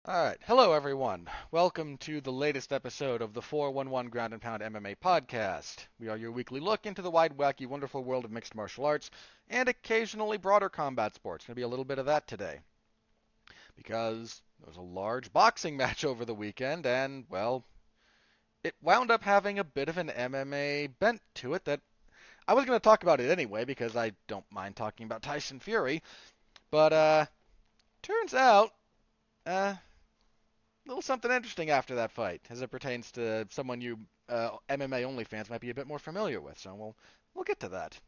Alright, hello everyone. Welcome to the latest episode of the 411 Ground and Pound MMA podcast. We are your weekly look into the wide, wacky, wonderful world of mixed martial arts and occasionally broader combat sports. Going to be a little bit of that today because there was a large boxing match over the weekend and, well, it wound up having a bit of an MMA bent to it that I was going to talk about it anyway because I don't mind talking about Tyson Fury, but turns out uh little something interesting after that fight, as it pertains to someone you MMA only fans might be a bit more familiar with. So we'll get to that.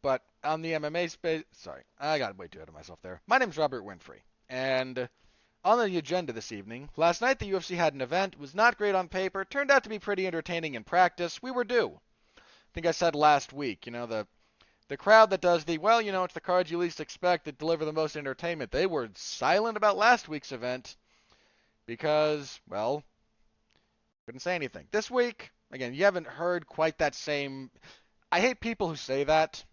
But on the MMA space, sorry, I got way too ahead of myself there. My name's Robert Winfree, and on the agenda this evening, last night the UFC had an event. It was not great on paper. Turned out to be pretty entertaining in practice. We were due. I think I said last week, the crowd that does it's the cards you least expect that deliver the most entertainment. They were silent about last week's event because, well, couldn't say anything. This week, again, you haven't heard quite that same. I hate people who say that,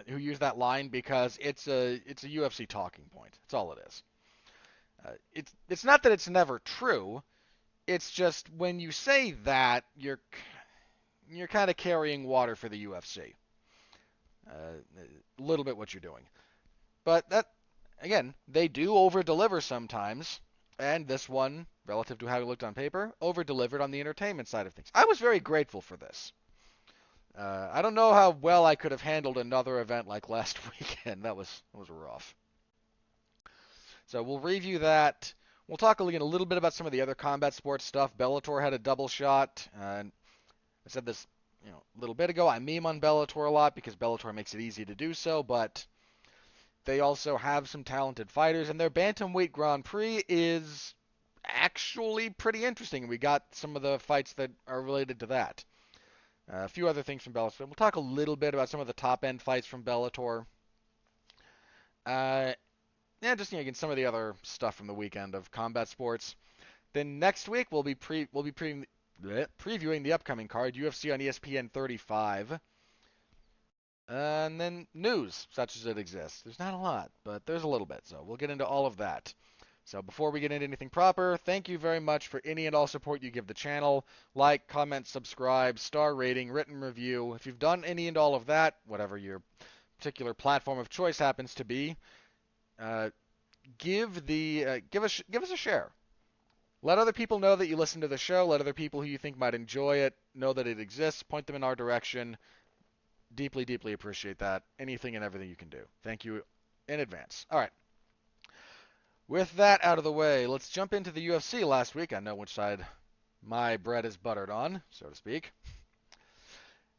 who use that line because it's a UFC talking point. That's all it is. It's not that it's never true. It's just when you say that, you're kind of carrying water for the UFC. A little bit what you're doing. But that, again, they do over deliver sometimes. And this one, relative to how it looked on paper, over-delivered on the entertainment side of things. I was very grateful for this. I don't know how well I could have handled another event like last weekend. That was rough. So we'll review that. We'll talk again a little bit about some of the other combat sports stuff. Bellator had a double shot. And I said this, a little bit ago. I meme on Bellator a lot because Bellator makes it easy to do so, but they also have some talented fighters, and their Bantamweight Grand Prix is actually pretty interesting. We got some of the fights that are related to that. A few other things from Bellator. We'll talk a little bit about some of the top-end fights from Bellator. Uh, just again, some of the other stuff from the weekend of combat sports. Then next week we'll be previewing the upcoming card, UFC on ESPN 35. And then news, such as it exists. There's not a lot, but there's a little bit, so we'll get into all of that. So before we get into anything proper, thank you very much for any and all support you give the channel. Like, comment, subscribe, star rating, written review. If you've done any and all of that, whatever your particular platform of choice happens to be, give us a share. Let other people know that you listen to the show. Let other people who you think might enjoy it know that it exists. Point them in our direction. Deeply, deeply appreciate that. Anything and everything you can do. Thank you in advance. All right. With that out of the way, let's jump into the UFC last week. I know which side my bread is buttered on, so to speak.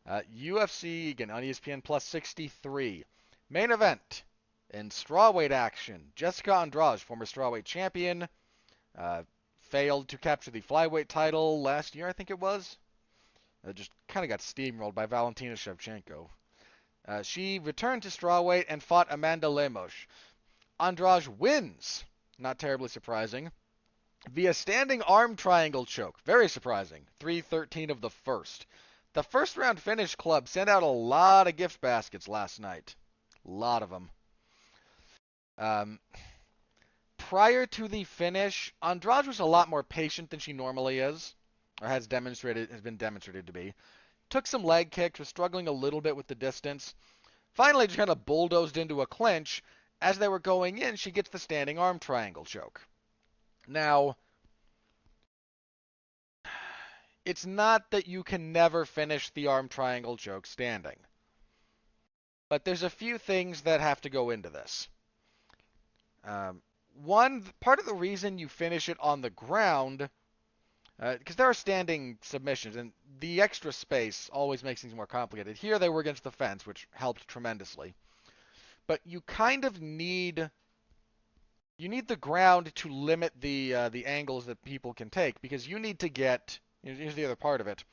UFC, again, on ESPN Plus 63. Main event in strawweight action. Jessica Andrade, former strawweight champion, failed to capture the flyweight title last year, I think it was. Just kind of got steamrolled by Valentina Shevchenko. She returned to strawweight and fought Amanda Lemos. Andrade wins, not terribly surprising, via standing arm triangle choke. Very surprising. 3:13 of the first. The first round finish club sent out a lot of gift baskets last night. A lot of them. Prior to the finish, Andrade was a lot more patient than she normally is, or has been demonstrated to be. Took some leg kicks, was struggling a little bit with the distance. Finally, just kind of bulldozed into a clinch. As they were going in, she gets the standing arm triangle choke. Now, it's not that you can never finish the arm triangle choke standing. But there's a few things that have to go into this. One, part of the reason you finish it on the ground, because there are standing submissions, and the extra space always makes things more complicated. Here they were against the fence, which helped tremendously. But you kind of need the ground to limit the angles that people can take, because you need to get, here's the other part of it,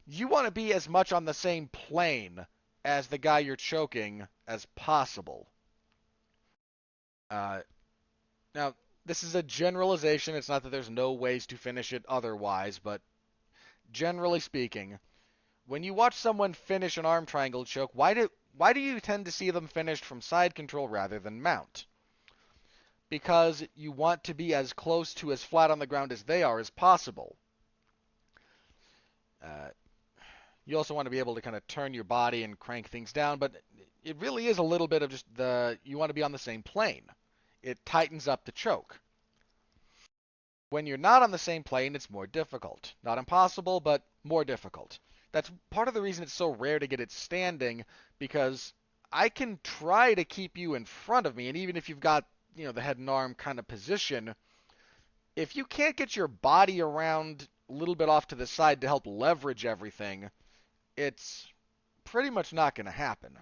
you want to be as much on the same plane as the guy you're choking as possible. Now, this is a generalization. It's not that there's no ways to finish it otherwise, but generally speaking, when you watch someone finish an arm triangle choke, why do you tend to see them finished from side control rather than mount? because you want to be as close to as flat on the ground as they are as possible. Uh, you also want to be able to kind of turn your body and crank things down, but it really is a little bit of just you want to be on the same plane. It tightens up the choke. When you're not on the same plane, it's more difficult. Not impossible, but more difficult. That's part of the reason it's so rare to get it standing, because I can try to keep you in front of me, and even if you've got, the head and arm kind of position, if you can't get your body around a little bit off to the side to help leverage everything, it's pretty much not going to happen.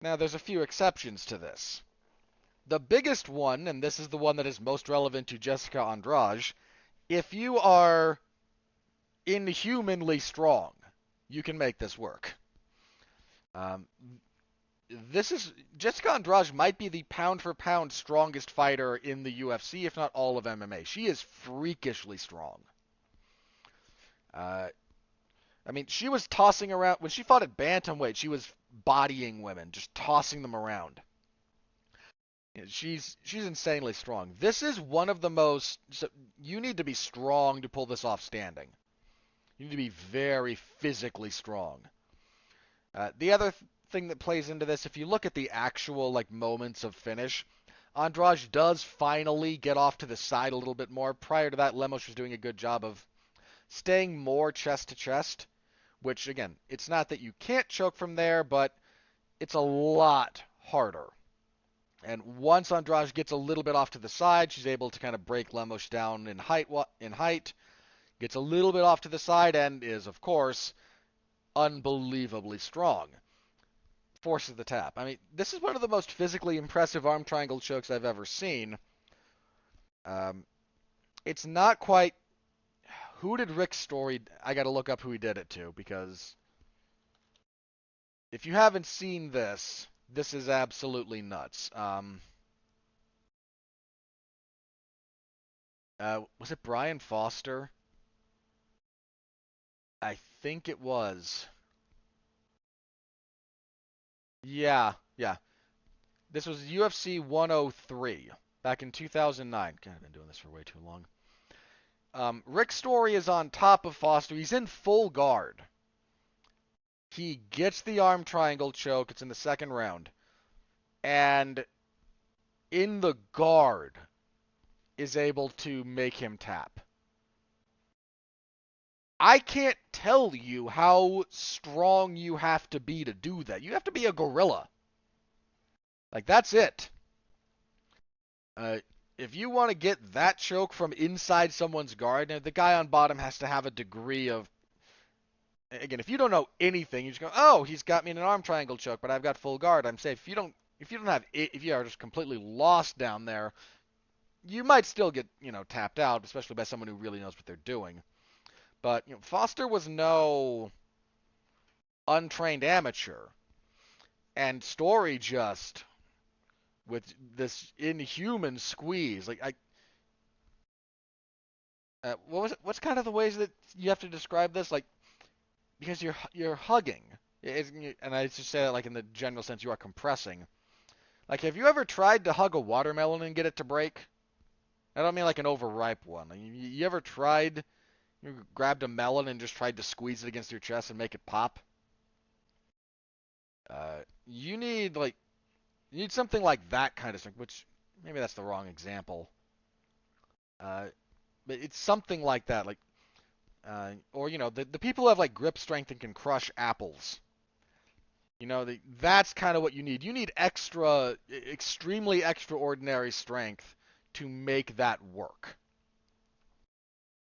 Now, there's a few exceptions to this. The biggest one, and this is the one that is most relevant to Jessica Andrade, if you are inhumanly strong, you can make this work. Jessica Andrade might be the pound for pound strongest fighter in the UFC, if not all of MMA. She is freakishly strong. She was tossing around when she fought at bantamweight. She was bodying women, just tossing them around. She's insanely strong. This is one of the most. So you need to be strong to pull this off standing. You need to be very physically strong. The other thing that plays into this, if you look at the actual moments of finish, Andrade does finally get off to the side a little bit more. Prior to that, Lemos was doing a good job of staying more chest to chest, which again, it's not that you can't choke from there, but it's a lot harder. And once Andrade gets a little bit off to the side, she's able to kind of break Lemos down in height, gets a little bit off to the side, and is, of course, unbelievably strong. Forces the tap. This is one of the most physically impressive arm triangle chokes I've ever seen. It's not quite... Who did Rick Story... I gotta look up who he did it to, because if you haven't seen this, this is absolutely nuts. Was it Brian Foster? I think it was. Yeah. This was UFC 103 back in 2009. God, I've been doing this for way too long. Rick Story is on top of Foster. He's in full guard. He gets the arm triangle choke. It's in the second round. And in the guard is able to make him tap. I can't tell you how strong you have to be to do that. You have to be a gorilla. That's it. If you want to get that choke from inside someone's guard, the guy on bottom has to have a degree of... Again, if you don't know anything, you just go, oh, he's got me in an arm triangle choke, but I've got full guard, I'm safe. If you are just completely lost down there, you might still get, tapped out, especially by someone who really knows what they're doing. But Foster was no untrained amateur, and Story just with this inhuman squeeze, what was it? What's kind of the ways that you have to describe this? Because you're hugging, and I just say that in the general sense, you are compressing. Have you ever tried to hug a watermelon and get it to break? I don't mean an overripe one. You ever tried? You grabbed a melon and just tried to squeeze it against your chest and make it pop? You need something like that kind of thing, which maybe that's the wrong example. But it's something like that, or the people who have grip strength and can crush apples. That's kind of what you need. You need extremely extraordinary strength to make that work.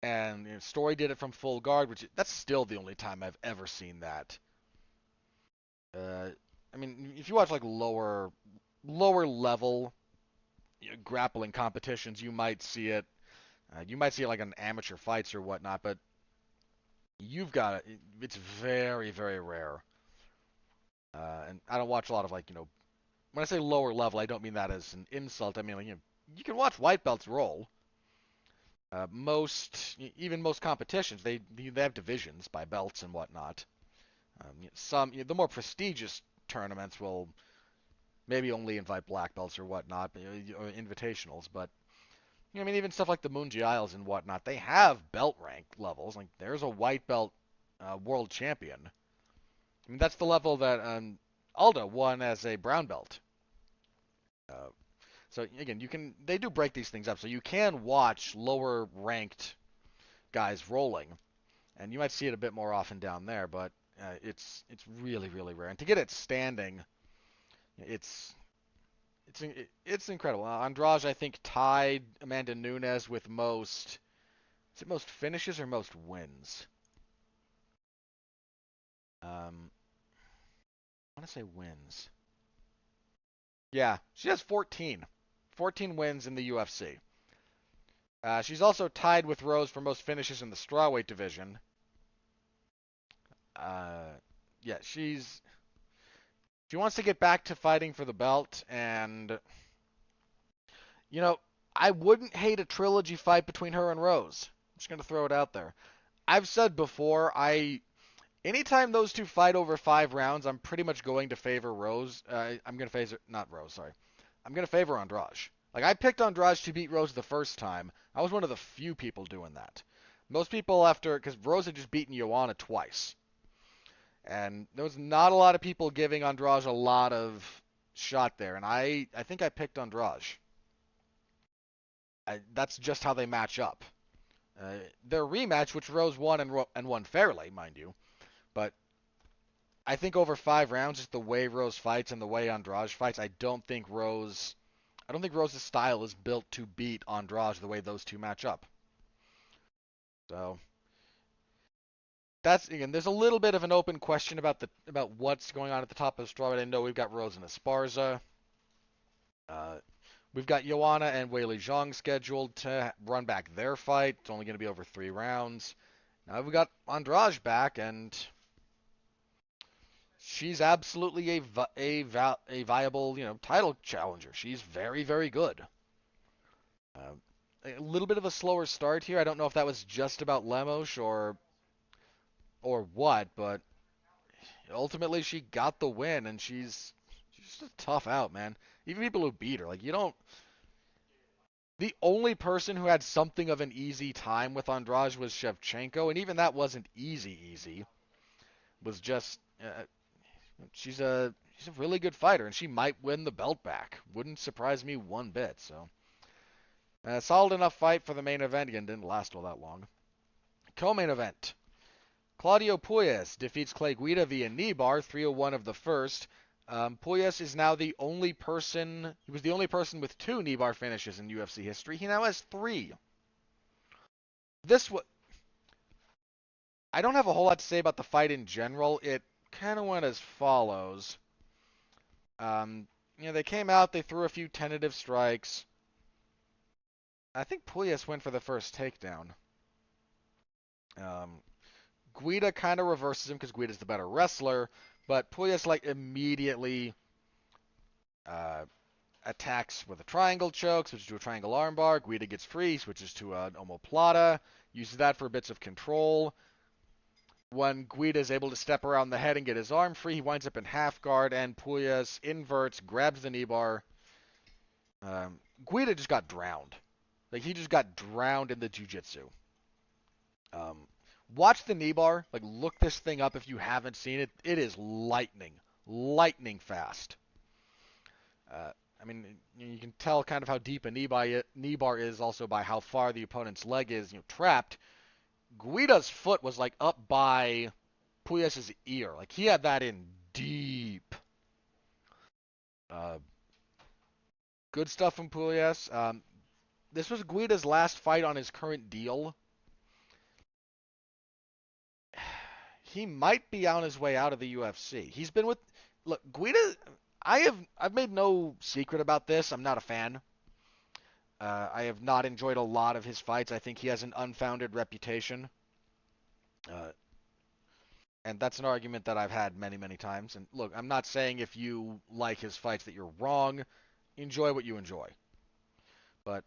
And Story did it from full guard, that's still the only time I've ever seen that. If you watch lower level grappling competitions, you might see it. You might see it on amateur fights or whatnot, but you've got it. It's very, very rare. And I don't watch a lot of when I say lower level, I don't mean that as an insult. I mean you can watch white belts roll. Most competitions, they have divisions by belts and whatnot. The more prestigious tournaments will Maybe only invite black belts or whatnot, or invitationals, but I mean, even stuff like the Moonji Isles and whatnot, they have belt rank levels. Like, there's a white belt world champion. I mean, that's the level that Aldo won as a brown belt. Uh, so again, they do break these things up, so you can watch lower ranked guys rolling, and you might see it a bit more often down there, but it's really really rare. And to get it standing, it's it's it's incredible. Andrade, I think, tied Amanda Nunes with most. Is it most finishes or most wins? I want to say wins. Yeah, she has 14. 14 wins in the UFC. She's also tied with Rose for most finishes in the strawweight division. Uh, yeah, she wants to get back to fighting for the belt, and you know, I wouldn't hate a trilogy fight between her and Rose. I'm just gonna throw it out there. I've said before, anytime those two fight over 5 rounds, I'm pretty much going to favor Rose. I'm gonna favor not Rose, sorry. I'm gonna favor Andrade. Like, I picked Andrade to beat Rose the first time. I was one of the few people doing that. Most people because Rose had just beaten Joanna twice. And there was not a lot of people giving Andrade a lot of shot there. And I think I picked Andrade. That's just how they match up. Their rematch, which Rose won and won fairly, mind you. But I think over 5 rounds, just the way Rose fights and the way Andrade fights, I don't think Rose's style is built to beat Andrade the way those two match up. So there's a little bit of an open question about what's going on at the top of the strawweight. I know we've got Rose and Esparza. We've got Joanna and Weili Zhang scheduled to run back their fight. It's only going to be over 3 rounds. Now we've got Andrade back, and she's absolutely a viable title challenger. She's very very good. Uh, a little bit of a slower start here. I don't know if that was just about Lemos or what, but ultimately she got the win, and she's just a tough out, man. Even people who beat her, like, you don't. The only person who had something of an easy time with Andrade was Shevchenko, and even that wasn't easy. It was just she's a really good fighter, and she might win the belt back. Wouldn't surprise me one bit. So, solid enough fight for the main event. Again, didn't last all that long. Co-main event. Claudio Puelles defeats Clay Guida via knee bar, 301 of the first. Puelles is now the only person. He was the only person with 2 knee bar finishes in UFC history. He now has 3. This was. I don't have a whole lot to say about the fight in general. It kind of went as follows. They came out, they threw a few tentative strikes. I think Puelles went for the first takedown. Guida kind of reverses him because Guida's the better wrestler, but Puelles immediately attacks with a triangle choke, switches to a triangle armbar. Guida gets free, switches to an omoplata, uses that for bits of control. When Guida is able to step around the head and get his arm free, he winds up in half guard, and Puelles inverts, grabs the knee bar. Guida just got drowned. He just got drowned in the jiu-jitsu. Watch the knee bar. Look this thing up if you haven't seen it. It is lightning fast. You can tell kind of how deep a knee bar is also by how far the opponent's leg is, trapped. Guida's foot was up by Puelles' ear. He had that in deep. Good stuff from Puelles. This was Guida's last fight on his current deal. He might be on his way out of the UFC. He's been with Guida. I've made no secret about this. I'm not a fan. I have not enjoyed a lot of his fights. I think he has an unfounded reputation. And that's an argument that I've had many, many times. And look, I'm not saying if you like his fights that you're wrong. Enjoy what you enjoy. But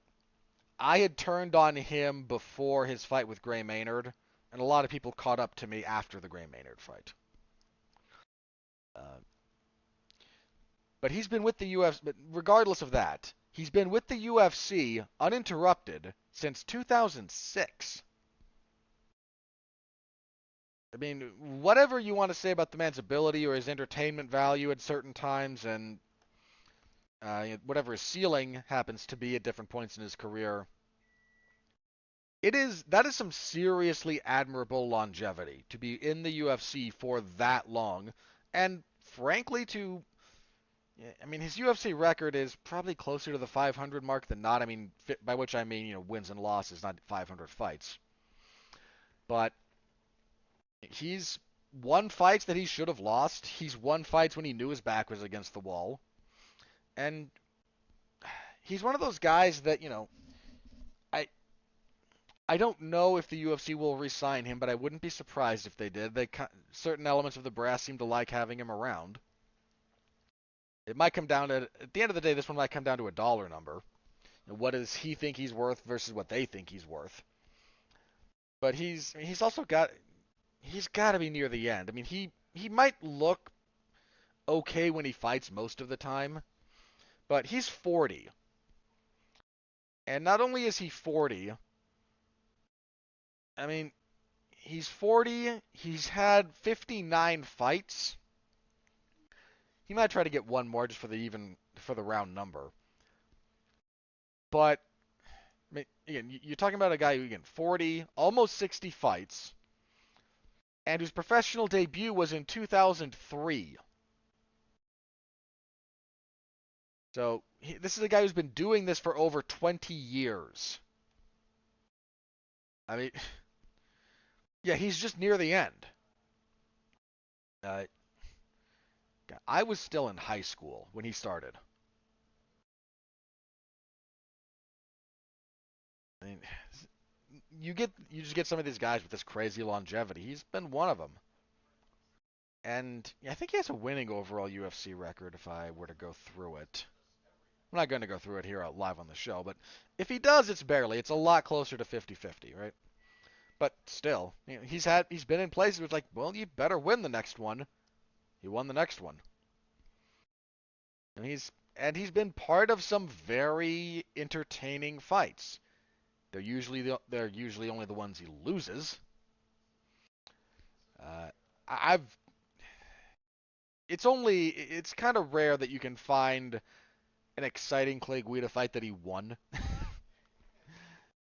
I had turned on him before his fight with Gray Maynard, and a lot of people caught up to me after the Gray Maynard fight. But he's been with the UFC, but regardless of that, he's been with the UFC uninterrupted since 2006. I mean, whatever you want to say about the man's ability or his entertainment value at certain times, and whatever his ceiling happens to be at different points in his career, that is some seriously admirable longevity to be in the UFC for that long, and frankly, I mean, his UFC record is probably closer to the 500 mark than not. I mean, by which I mean, wins and losses, not 500 fights. But he's won fights that he should have lost. He's won fights when he knew his back was against the wall. And he's one of those guys that, I I don't know if the UFC will re-sign him, but I wouldn't be surprised if they did. Certain elements of the brass seem to like having him around. It might come down to, at the end of the day, this one might come down to a dollar number. What does he think he's worth versus what they think he's worth? But he's got to be near the end. I mean, he might look okay when he fights most of the time, but he's 40. And not only is he 40, I mean, he's 40, he's had 59 fights. He might try to get one more just for the round number. But I mean, again, you're talking about a guy who, again, 40, almost 60 fights, and whose professional debut was in 2003. So this is a guy who's been doing this for over 20 years. I mean, yeah, he's just near the end. Uh, I was still in high school when he started. I mean, you just get some of these guys with this crazy longevity. He's been one of them. And I think he has a winning overall UFC record if I were to go through it. I'm not going to go through it here live on the show, but if he does, it's barely. It's a lot closer to 50-50, right? But still, he's been in places where it's like, well, you better win the next one. He won the next one. And he's been part of some very entertaining fights. They're usually only the ones he loses. Uh, I've it's kind of rare that you can find an exciting Clay Guida fight that he won.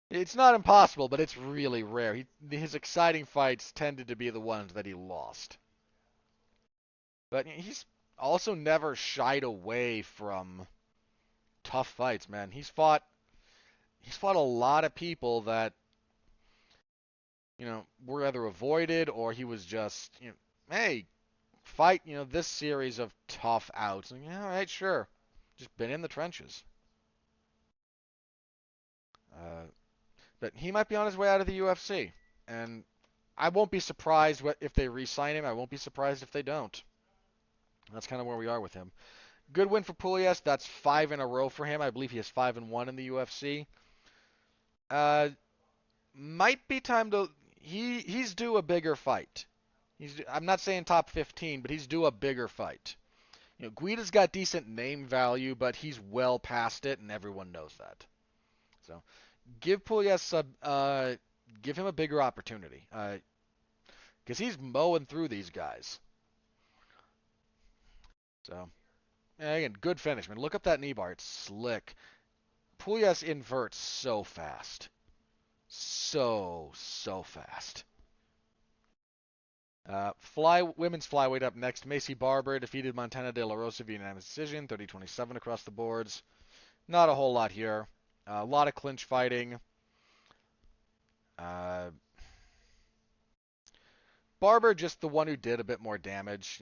It's not impossible, but it's really rare. His exciting fights tended to be the ones that he lost. But he's also never shied away from tough fights, man. He's fought a lot of people that, were either avoided or he was just, hey, fight, this series of tough outs. And, yeah, all right, sure. Just been in the trenches. Uh, but he might be on his way out of the UFC. And I won't be surprised if they re-sign him. I won't be surprised if they don't. That's kind of where we are with him. Good win for Pugliese. That's 5 in a row for him. I believe he has 5-1 in the UFC. Might be time to. He's due a bigger fight. I'm not saying top 15, but he's due a bigger fight. Guida's got decent name value, but he's well past it, and everyone knows that. So, give Pugliese give him a bigger opportunity, because he's mowing through these guys. So, again, good finish, man. Look up that knee bar; it's slick. Pugliese inverts so fast, so fast. Women's flyweight up next. Macy Barber defeated Montana De La Rosa via unanimous decision, 30-27 across the boards. Not a whole lot here. A lot of clinch fighting. Barber just the one who did a bit more damage.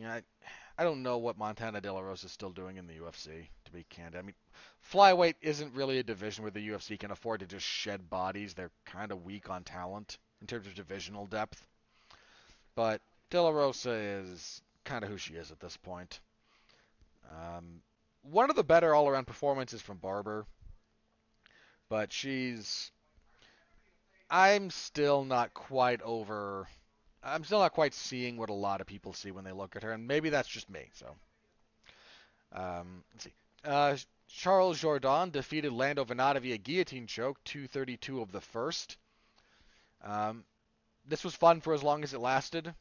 I don't know what Montana De La Rosa is still doing in the UFC, to be candid. I mean, flyweight isn't really a division where the UFC can afford to just shed bodies. They're kind of weak on talent in terms of divisional depth. But De La Rosa is kind of who she is at this point. One of the better all-around performances from Barber, but I'm still not quite over. I'm still not quite seeing what a lot of people see when they look at her, and maybe that's just me. So, Let's see. Charles Jourdain defeated Lando Venata via guillotine choke, 232 of the first. Um, this was fun for as long as it lasted.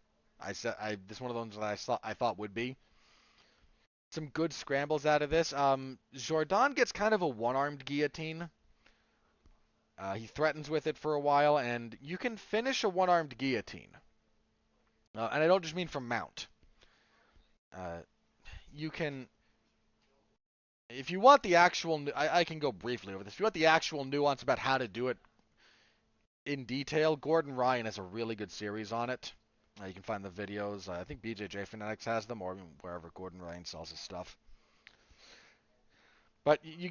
This is one of those that I thought would be. Some good scrambles out of this. Jourdain gets kind of a one-armed guillotine. He threatens with it for a while, and you can finish a one-armed guillotine. And I don't just mean from mount. Uh, you can, if you want the actual, I can go briefly over this. If you want the actual nuance about how to do it in detail, Gordon Ryan has a really good series on it. You can find the videos. I think BJJ Fanatics has them, or wherever Gordon Ryan sells his stuff. But you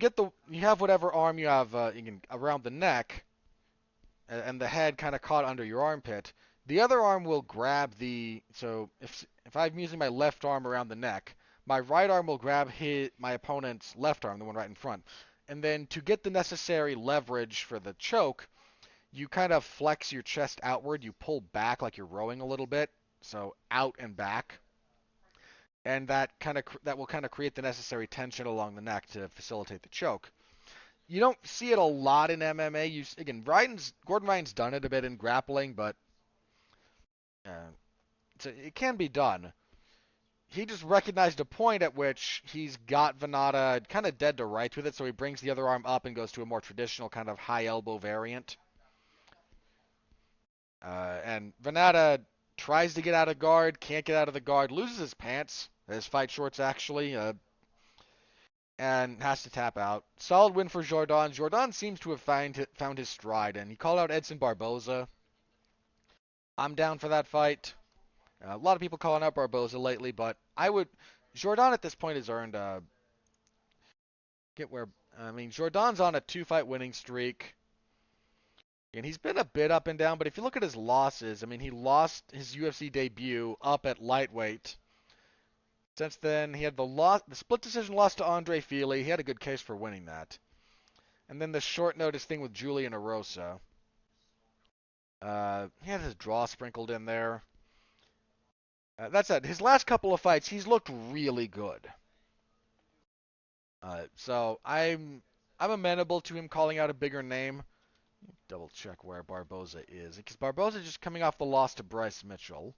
have whatever arm you have around the neck, and the head kind of caught under your armpit. The other arm will grab so if I'm using my left arm around the neck, my right arm will grab my opponent's left arm, the one right in front. And then to get the necessary leverage for the choke, you kind of flex your chest outward. You pull back like you're rowing a little bit, so out and back. And that will kind of create the necessary tension along the neck to facilitate the choke. You don't see it a lot in MMA. Gordon Ryan's done it a bit in grappling, but it can be done. He just recognized a point at which he's got Venata kind of dead to rights with it, so he brings the other arm up and goes to a more traditional kind of high elbow variant. And Venata tries to get out of guard, can't get out of the guard, loses his pants, his fight shorts actually, and has to tap out. Solid win for Jourdain. Jourdain seems to have found his stride, and he called out Edson Barboza. I'm down for that fight. A lot of people calling out Barboza lately, but Jourdain at this point has earned Jourdain's on a 2-fight winning streak. And he's been a bit up and down, but if you look at his losses, he lost his UFC debut up at lightweight. Since then, he had the split decision loss to Andre Fili. He had a good case for winning that. And then the short notice thing with Julian Erosa. He had his draw sprinkled in there. That said, his last couple of fights, he's looked really good. So I'm amenable to him calling out a bigger name. Double check where Barboza is, because Barboza just coming off the loss to Bryce Mitchell.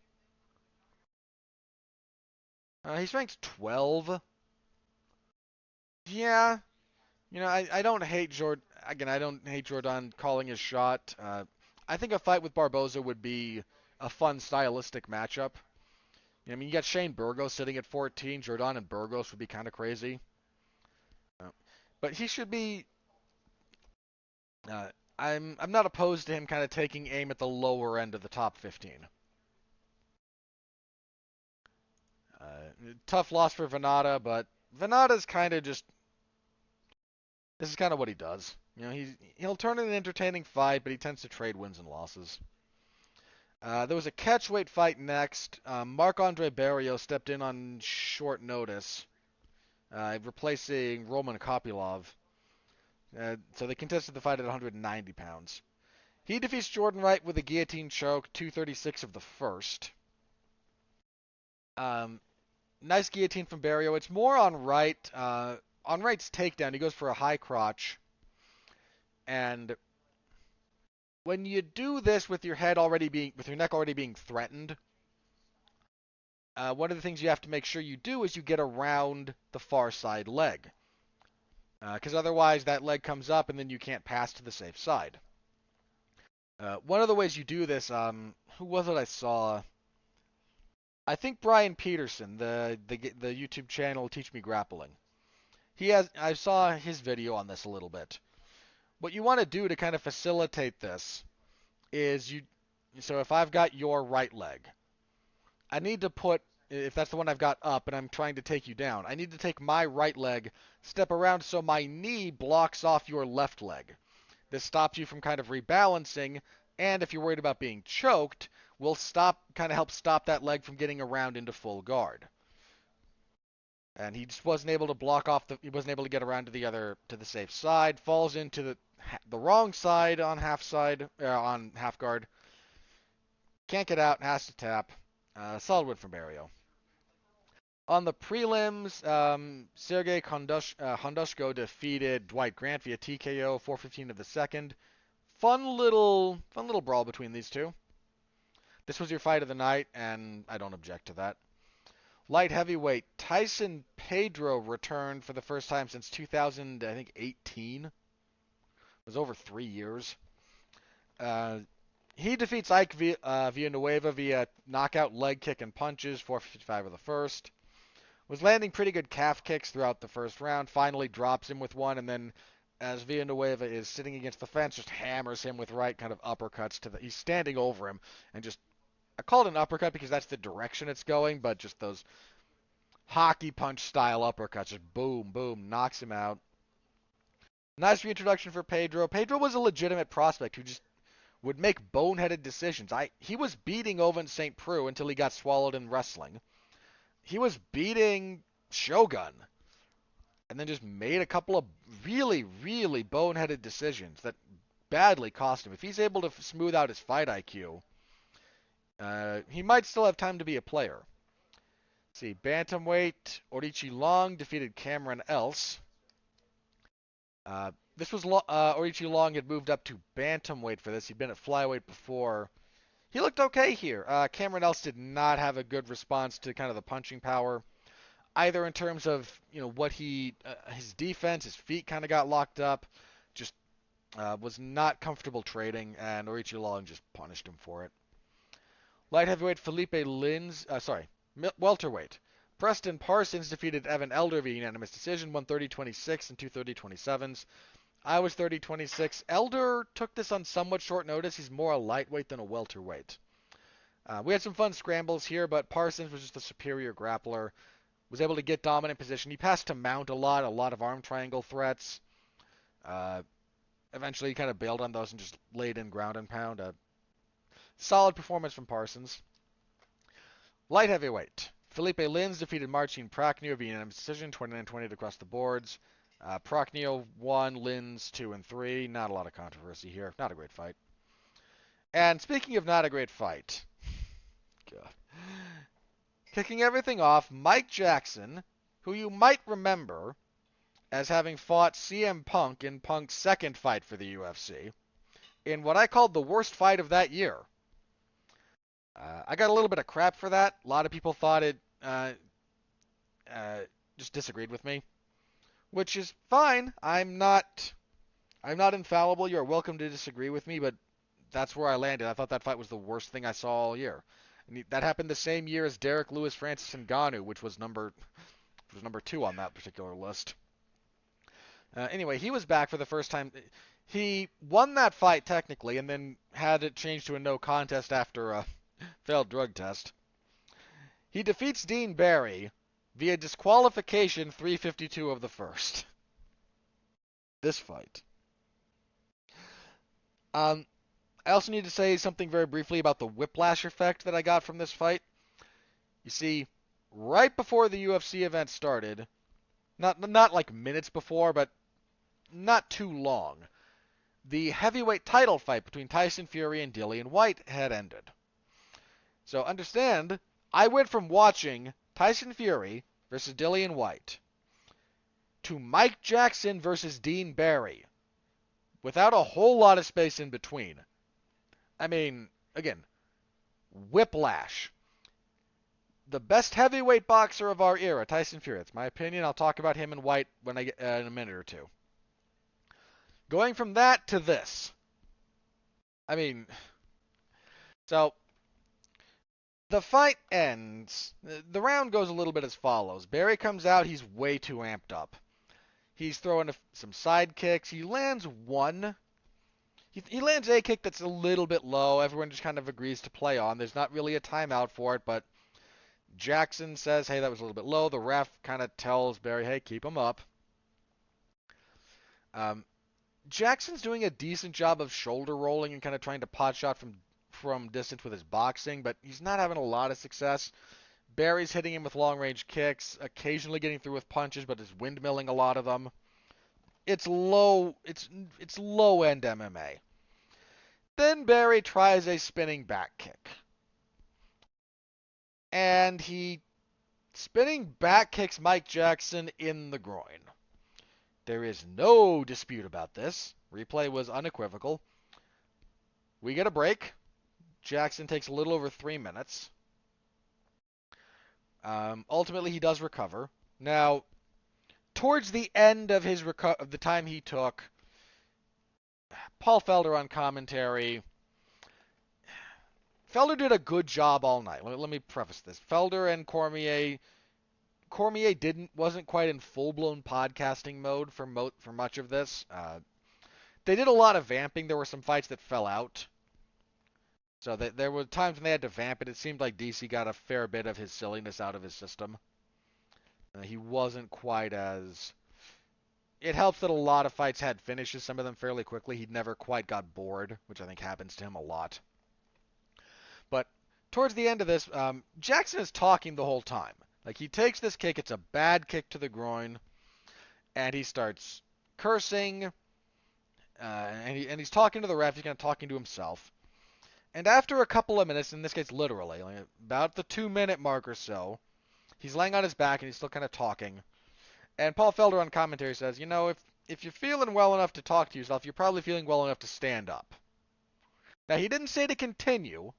He's ranked 12. Yeah, I don't hate I don't hate Jourdain calling his shot. I think a fight with Barboza would be a fun stylistic matchup. You got Shane Burgos sitting at 14. Jourdain and Burgos would be kind of crazy. But he should be. I'm not opposed to him kind of taking aim at the lower end of the top 15. Tough loss for Venata, but Venata's kind of just. This is kind of what he does. He'll turn in an entertaining fight, but he tends to trade wins and losses. There was a catchweight fight next. Marc-Andre Barrios stepped in on short notice, replacing Roman Kopylov. So they contested the fight at 190 pounds. He defeats Jordan Wright with a guillotine choke, 236 of the first. Nice guillotine from Barrio. It's more on Wright. On Wright's takedown, he goes for a high crotch. And when you do this with your neck already being threatened, one of the things you have to make sure you do is you get around the far side leg. Because otherwise that leg comes up and then you can't pass to the safe side. One of the ways you do this, who was it I saw? I think Brian Peterson, the YouTube channel Teach Me Grappling. I saw his video on this a little bit. What you want to do to kind of facilitate this is so if I've got your right leg, I need to if that's the one I've got up and I'm trying to take you down, I need to take my right leg, step around so my knee blocks off your left leg. This stops you from kind of rebalancing, and if you're worried about being choked, will help stop that leg from getting around into full guard. And he just wasn't able to he wasn't able to get around to the safe side, falls into the wrong side on half guard. Can't get out, has to tap. Solid win from Barrio. On the prelims, Sergey Hondushko defeated Dwight Grant via TKO 4:15 of the second. Fun little brawl between these two. This was your fight of the night, and I don't object to that. Light heavyweight Tyson Pedro returned for the first time since 2000, I think 18. It was over 3 years. He defeats Ike Villanueva via knockout, leg kick, and punches, 4:55 of the first. Was landing pretty good calf kicks throughout the first round. Finally drops him with one, and then as Villanueva is sitting against the fence, just hammers him with right kind of uppercuts to the. He's standing over him and just. I call it an uppercut because that's the direction it's going, but just those hockey punch style uppercuts, just boom, boom, knocks him out. Nice reintroduction for Pedro. Pedro was a legitimate prospect who just would make boneheaded decisions. He was beating Ovince St. Preux until he got swallowed in wrestling. He was beating Shogun and then just made a couple of really, really boneheaded decisions that badly cost him. If he's able to smooth out his fight IQ, he might still have time to be a player. Let's see, bantamweight, Orichi Long defeated Cameron Else. This was Orichi Long had moved up to bantamweight for this. He'd been at flyweight before. He looked okay here. Cameron Else did not have a good response to kind of the punching power, either in terms of what his defense, his feet kind of got locked up, just was not comfortable trading, and Orichi Long just punished him for it. Light heavyweight Felipe Lins, welterweight. Preston Parsons defeated Evan Elder via unanimous decision, 130-26 and 230-27s. I was 30-26. Elder took this on somewhat short notice. He's more a lightweight than a welterweight. We had some fun scrambles here, but Parsons was just a superior grappler. Was able to get dominant position. He passed to Mount a lot of arm triangle threats. Eventually he kind of bailed on those and just laid in ground and pound. Solid performance from Parsons. Light heavyweight. Felipe Lins defeated Marcin Prachnio via unanimous decision, 29-20 across the boards. Prachnio 1, Lins 2 and 3. Not a lot of controversy here. Not a great fight. And speaking of not a great fight, God. Kicking everything off, Mike Jackson, who you might remember as having fought CM Punk in Punk's second fight for the UFC, in what I called the worst fight of that year. I got a little bit of crap for that. A lot of people thought it just disagreed with me, which is fine. I'm not infallible. You're welcome to disagree with me, but that's where I landed. I thought that fight was the worst thing I saw all year. And that happened the same year as Derek Lewis, Francis Ngannou, which was number 2 on that particular list. Anyway, he was back for the first time. He won that fight technically, and then had it changed to a no contest after a failed drug test. He defeats Dean Barry via disqualification 3:52 of the first. This fight. I also need to say something very briefly about the whiplash effect that I got from this fight. You see, right before the UFC event started, not like minutes before, but not too long, the heavyweight title fight between Tyson Fury and Dillian Whyte had ended. So understand, I went from watching Tyson Fury versus Dillian Whyte to Mike Jackson versus Dean Barry without a whole lot of space in between. I mean, again, whiplash. The best heavyweight boxer of our era, Tyson Fury. That's my opinion. I'll talk about him and Whyte when I get in a minute or two. Going from that to this. I mean, so the fight ends. The round goes a little bit as follows. Barry comes out. He's way too amped up. He's throwing some side kicks. He lands one. He lands a kick that's a little bit low. Everyone just kind of agrees to play on. There's not really a timeout for it, but Jackson says, hey, that was a little bit low. The ref kind of tells Barry, hey, keep him up. Jackson's doing a decent job of shoulder rolling and kind of trying to pot shot from distance with his boxing, but he's not having a lot of success. Barry's hitting him with long-range kicks, occasionally getting through with punches, but is windmilling a lot of them. It's low-end MMA. Then Barry tries a spinning back kick. And he Spinning back kicks Mike Jackson in the groin. There is no dispute about this. Replay was unequivocal. We get a break. Jackson takes a little over 3 minutes. Ultimately, he does recover. Now, towards the end of of the time he took, Paul Felder on commentary. Felder did a good job all night. Let me preface this. Felder and Cormier wasn't quite in full-blown podcasting mode for much of this. They did a lot of vamping. There were some fights that fell out. So there were times when they had to vamp it. It seemed like DC got a fair bit of his silliness out of his system. He wasn't quite as... It helps that a lot of fights had finishes, some of them fairly quickly. He never quite got bored, which I think happens to him a lot. But towards the end of this, Jackson is talking the whole time. Like, he takes this kick, it's a bad kick to the groin, and he starts cursing, and he's talking to the ref, he's kind of talking to himself. And after a couple of minutes, in this case literally, like about the 2-minute mark or so, he's laying on his back and he's still kind of talking. And Paul Felder on commentary says, you know, if you're feeling well enough to talk to yourself, you're probably feeling well enough to stand up. Now, he didn't say to continue.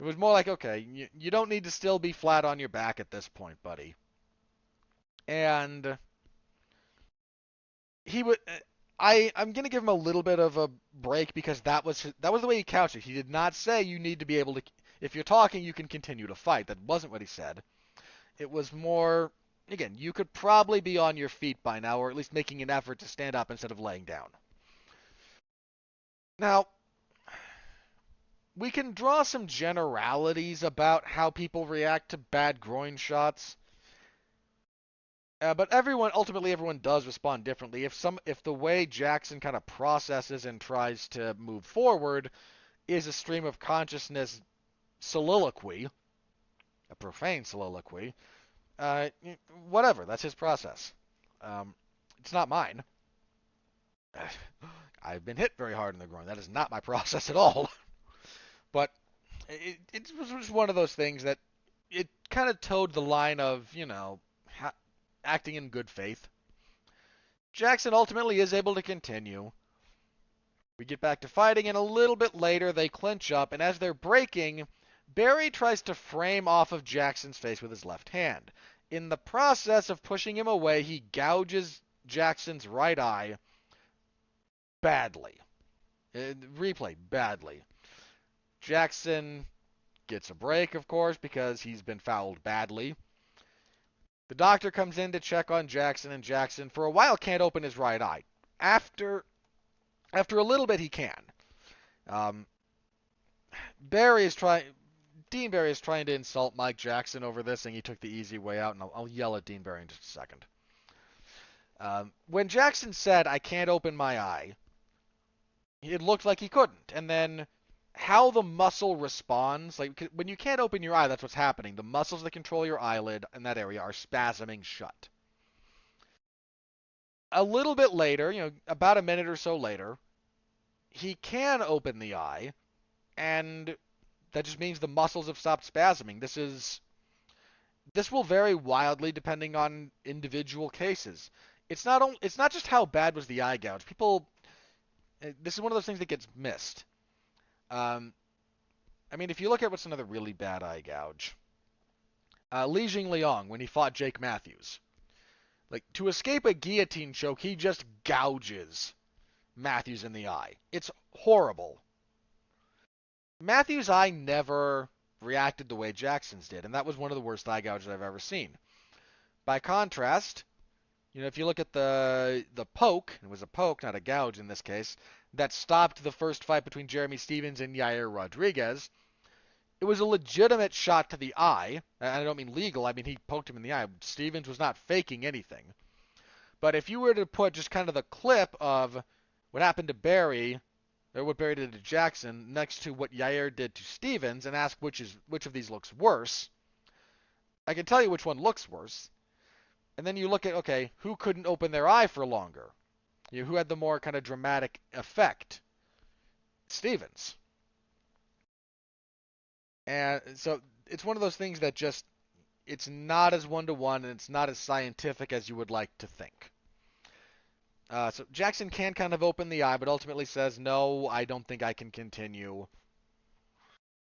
It was more like, okay, you don't need to still be flat on your back at this point, buddy. And he would... I'm going to give him a little bit of a break because that was the way he couched it. He did not say you need to be able to... If you're talking, you can continue to fight. That wasn't what he said. It was more... Again, you could probably be on your feet by now, or at least making an effort to stand up instead of laying down. Now, we can draw some generalities about how people react to bad groin shots. But ultimately everyone does respond differently. If the way Jackson kind of processes and tries to move forward is a stream of consciousness soliloquy, a profane soliloquy, whatever, that's his process. It's not mine. I've been hit very hard in the groin. That is not my process at all. But it was just one of those things that it kind of towed the line of, acting in good faith. Jackson ultimately is able to continue. We get back to fighting, and a little bit later they clinch up, and as they're breaking, Barry tries to frame off of Jackson's face with his left hand. In the process of pushing him away, he gouges Jackson's right eye badly. Replay, badly. Jackson gets a break, of course, because he's been fouled badly. The doctor comes in to check on Jackson, and Jackson, for a while, can't open his right eye. After a little bit, he can. Dean Barry is trying to insult Mike Jackson over this, saying he took the easy way out, and I'll yell at Dean Barry in just a second. When Jackson said, "I can't open my eye," it looked like he couldn't. And then how the muscle responds, like when you can't open your eye, that's what's happening. The muscles that control your eyelid in that area are spasming shut. A little bit later, about a minute or so later, he can open the eye, and that just means the muscles have stopped spasming. This will vary wildly depending on individual cases. It's not just how bad was the eye gouge. This is one of those things that gets missed. If you look at what's another really bad eye gouge, Li Jingliang when he fought Jake Matthews, like to escape a guillotine choke, he just gouges Matthews in the eye. It's horrible. Matthews' eye never reacted the way Jackson's did, and that was one of the worst eye gouges I've ever seen. By contrast, if you look at the poke, it was a poke, not a gouge in this case, that stopped the first fight between Jeremy Stephens and Yair Rodriguez. It was a legitimate shot to the eye. I don't mean legal. I mean, he poked him in the eye. Stephens was not faking anything. But if you were to put just kind of the clip of what happened to Barry, or what Barry did to Jackson, next to what Yair did to Stephens, and ask which of these looks worse, I can tell you which one looks worse. And then you look at, okay, who couldn't open their eye for longer? Who had the more kind of dramatic effect? Stephens. And so it's one of those things that just, it's not as one-to-one, and it's not as scientific as you would like to think. So Jackson can kind of open the eye, but ultimately says, no, I don't think I can continue.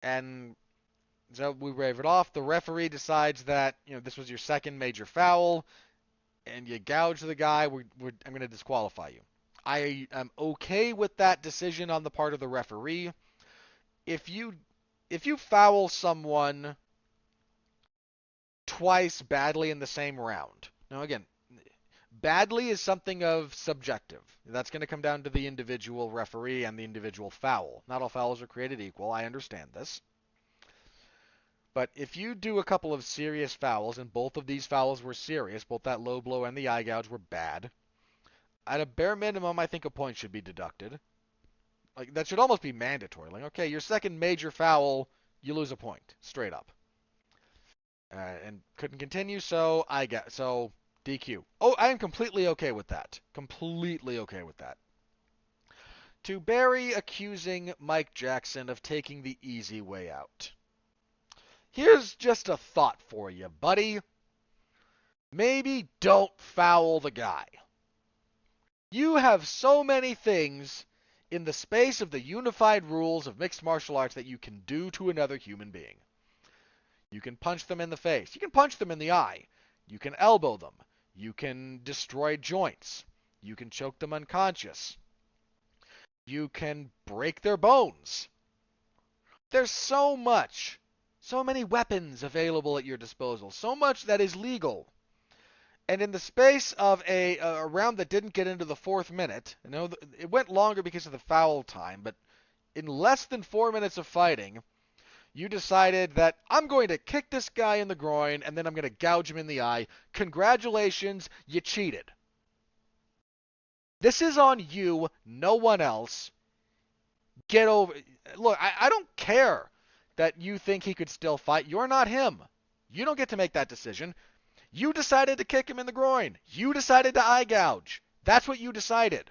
And so we wave it off. The referee decides that, this was your second major foul, and you gouge the guy. I'm going to disqualify you. I am okay with that decision on the part of the referee. If you foul someone twice badly in the same round, now again, badly is something of subjective. That's going to come down to the individual referee and the individual foul. Not all fouls are created equal. I understand this. But if you do a couple of serious fouls, and both of these fouls were serious, both that low blow and the eye gouge were bad, at a bare minimum, I think a point should be deducted. Like, that should almost be mandatory. Like, okay, your second major foul, you lose a point, straight up. And couldn't continue, so DQ. Oh, I am completely okay with that. Completely okay with that. To Barry accusing Mike Jackson of taking the easy way out. Here's just a thought for you, buddy. Maybe don't foul the guy. You have so many things in the space of the unified rules of mixed martial arts that you can do to another human being. You can punch them in the face. You can punch them in the eye. You can elbow them. You can destroy joints. You can choke them unconscious. You can break their bones. There's so many weapons available at your disposal. So much that is legal. And in the space of a round that didn't get into the 4th minute, it went longer because of the foul time, but in less than 4 minutes of fighting, you decided that I'm going to kick this guy in the groin and then I'm going to gouge him in the eye. Congratulations, you cheated. This is on you, no one else. Get over. Look, I don't care that you think he could still fight. You're not him. You don't get to make that decision. You decided to kick him in the groin. You decided to eye gouge. That's what you decided.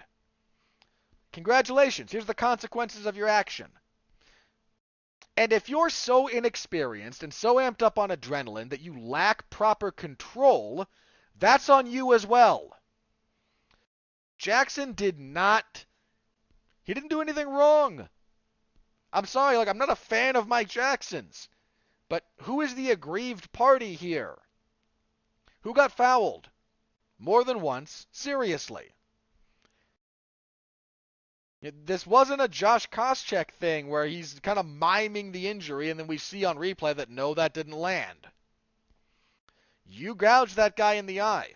Congratulations. Here's the consequences of your action. And if you're so inexperienced and so amped up on adrenaline that you lack proper control, that's on you as well. Jackson didn't do anything wrong. I'm sorry, I'm not a fan of Mike Jackson's. But who is the aggrieved party here? Who got fouled? More than once, seriously. This wasn't a Josh Koscheck thing where he's kind of miming the injury and then we see on replay that no, that didn't land. You gouged that guy in the eye.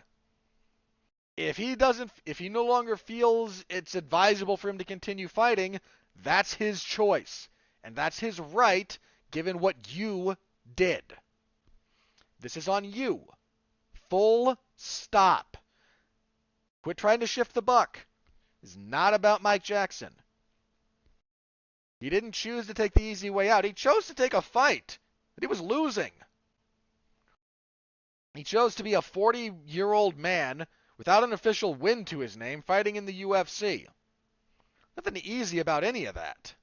If he no longer feels it's advisable for him to continue fighting, that's his choice. And that's his right, given what you did. This is on you. Full stop. Quit trying to shift the buck. It's not about Mike Jackson. He didn't choose to take the easy way out. He chose to take a fight that he was losing. He chose to be a 40-year-old man without an official win to his name fighting in the UFC. Nothing easy about any of that.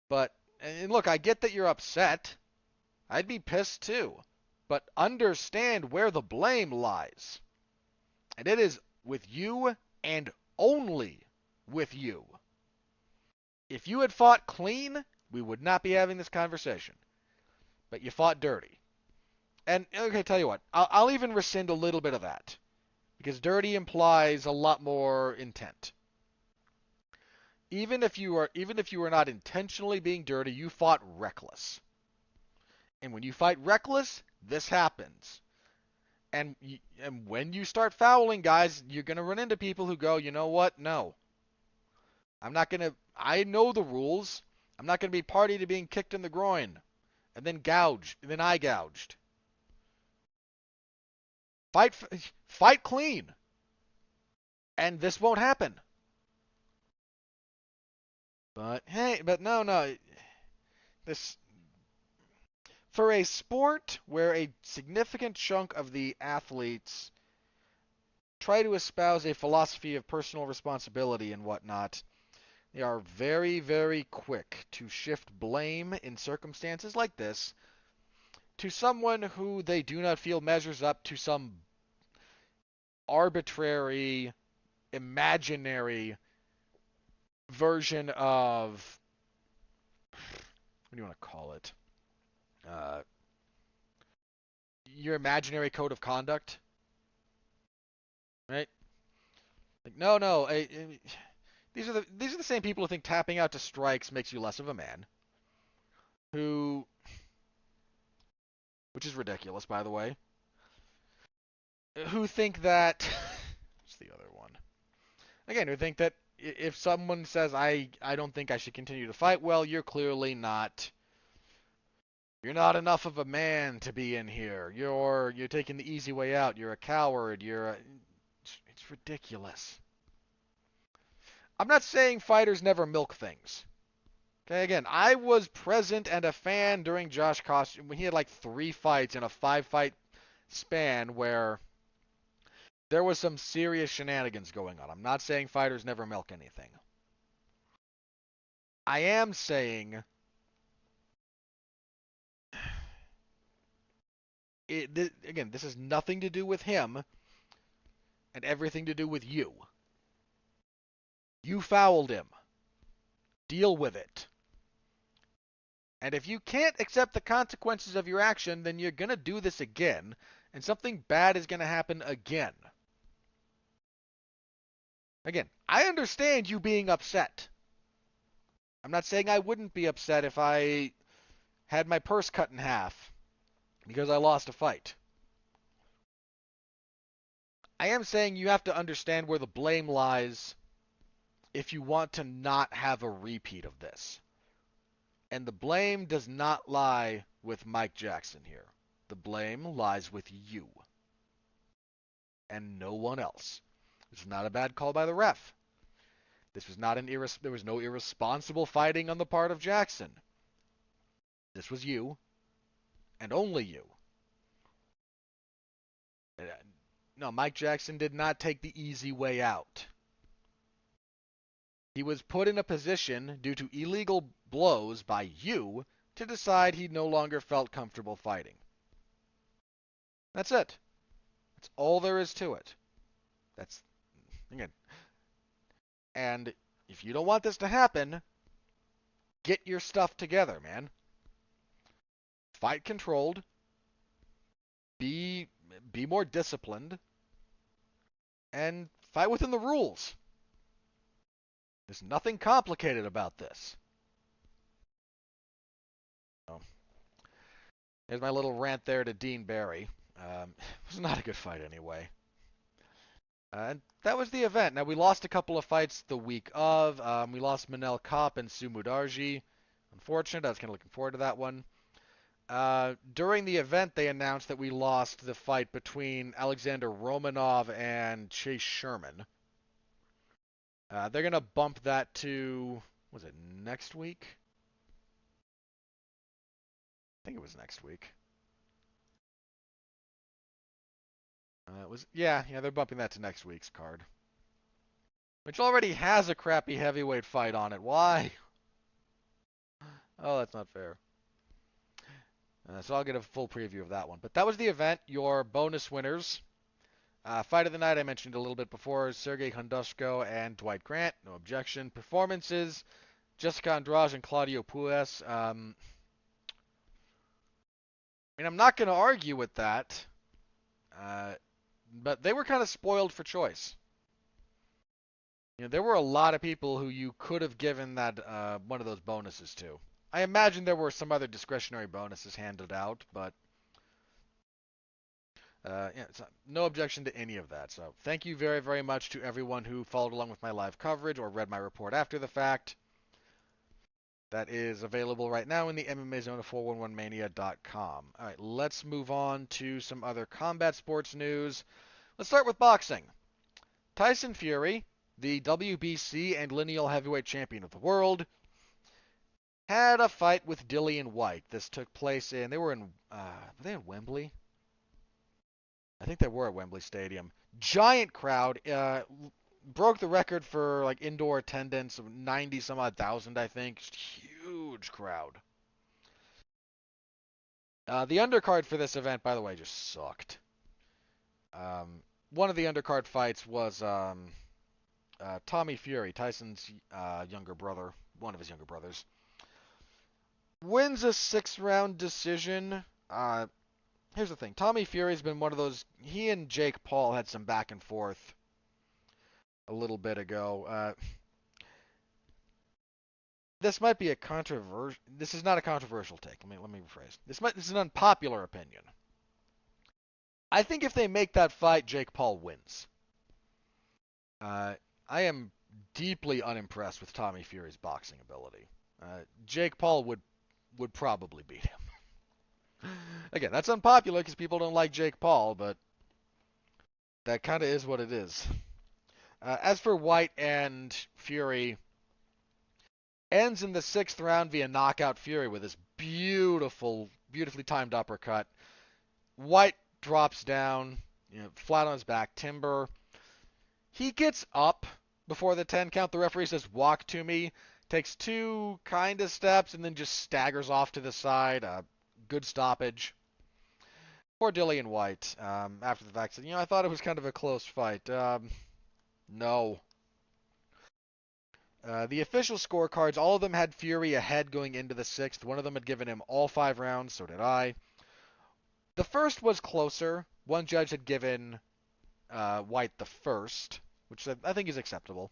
But, and look, I get that you're upset. I'd be pissed too. But understand where the blame lies. And it is with you and only with you. If you had fought clean, we would not be having this conversation. But you fought dirty. And, okay, tell you what, I'll even rescind a little bit of that. Because dirty implies a lot more intent. Even if you were not intentionally being dirty, you fought reckless. And when you fight reckless, this happens. And when you start fouling, guys, you're going to run into people who go, you know what? No. I know the rules. I'm not going to be party to being kicked in the groin. And then gouged. And then eye gouged. Fight clean. And this won't happen. But, hey, no. For a sport where a significant chunk of the athletes try to espouse a philosophy of personal responsibility and whatnot, They are very, very quick to shift blame in circumstances like this to someone who they do not feel measures up to some arbitrary, imaginary version of, what do you want to call it? Uh, your imaginary code of conduct, right? Like, no. These are the same people who think tapping out to strikes makes you less of a man. Who, which is ridiculous, by the way. Who think that, what's the other one? Again, who think that if someone says I don't think I should continue to fight, well, you're clearly not. You're not enough of a man to be in here. You're taking the easy way out. You're a coward. It's ridiculous. I'm not saying fighters never milk things. Okay, again, I was present and a fan during Josh Koss when he had like 3 fights in a 5-fight span where there was some serious shenanigans going on. I'm not saying fighters never milk anything. I am saying again, this has nothing to do with him and everything to do with you. You fouled him. Deal with it. And if you can't accept the consequences of your action, then you're going to do this again, and something bad is going to happen again. Again, I understand you being upset. I'm not saying I wouldn't be upset if I had my purse cut in half because I lost a fight. I am saying you have to understand where the blame lies if you want to not have a repeat of this. And the blame does not lie with Mike Jackson here. The blame lies with you. And no one else. This is not a bad call by the ref. This was not there was no irresponsible fighting on the part of Jackson. This was you. And only you. No, Mike Jackson did not take the easy way out. He was put in a position due to illegal blows by you to decide he no longer felt comfortable fighting. That's it. That's all there is to it. That's, again. And if you don't want this to happen, get your stuff together, man. Fight controlled. Be more disciplined. And fight within the rules. There's nothing complicated about this. Oh. There's my little rant there to Dean Barry. It was not a good fight anyway. And that was the event. Now, we lost a couple of fights the week of. We lost Manel Kopp and Sumu Darji. Unfortunate. I was kind of looking forward to that one. During the event, they announced that we lost the fight between Alexander Romanov and Chase Sherman. They're going to bump that to, was it next week? I think it was next week. Yeah, they're bumping that to next week's card. Which already has a crappy heavyweight fight on it. Why? Oh, that's not fair. So I'll get a full preview of that one. But that was the event. Your bonus winners. Fight of the night, I mentioned a little bit before, Sergey Hondushko and Dwight Grant. No objection. Performances, Jessica Andrade and Claudio Puelles. I'm not going to argue with that. But they were kind of spoiled for choice. There were a lot of people who you could have given that one of those bonuses to. I imagine there were some other discretionary bonuses handed out, but no objection to any of that. So thank you very, very much to everyone who followed along with my live coverage or read my report after the fact. That is available right now in the MMA Zone of 411mania.com. All right, let's move on to some other combat sports news. Let's start with boxing. Tyson Fury, the WBC and lineal heavyweight champion of the world, had a fight with Dillian Whyte. This took place were they in Wembley? I think they were at Wembley Stadium. Giant crowd. broke the record for like indoor attendance of 90 some odd thousand, I think. Just huge crowd. The undercard for this event, by the way, just sucked. One of the undercard fights was Tommy Fury, Tyson's younger brother, one of his younger brothers, wins a 6-round decision. Here's the thing. Tommy Fury's been one of those. He and Jake Paul had some back and forth a little bit ago. This might be a controversial. This is not a controversial take. Let me rephrase. This is an unpopular opinion. I think if they make that fight, Jake Paul wins. I am deeply unimpressed with Tommy Fury's boxing ability. Jake Paul would probably beat him. Again, that's unpopular because people don't like Jake Paul, but that kind of is what it is. As for White and Fury, ends in the 6th round via knockout Fury with this beautifully timed uppercut. White drops down, flat on his back, timber. He gets up before the 10 count. The referee says, "Walk to me." Takes 2 kind of steps and then just staggers off to the side. Good stoppage. Poor Dillian White, after the fact, said, I thought it was kind of a close fight. No. The official scorecards, all of them had Fury ahead going into the 6th. One of them had given him all 5 rounds, so did I. The first was closer. One judge had given White the first, which I think is acceptable.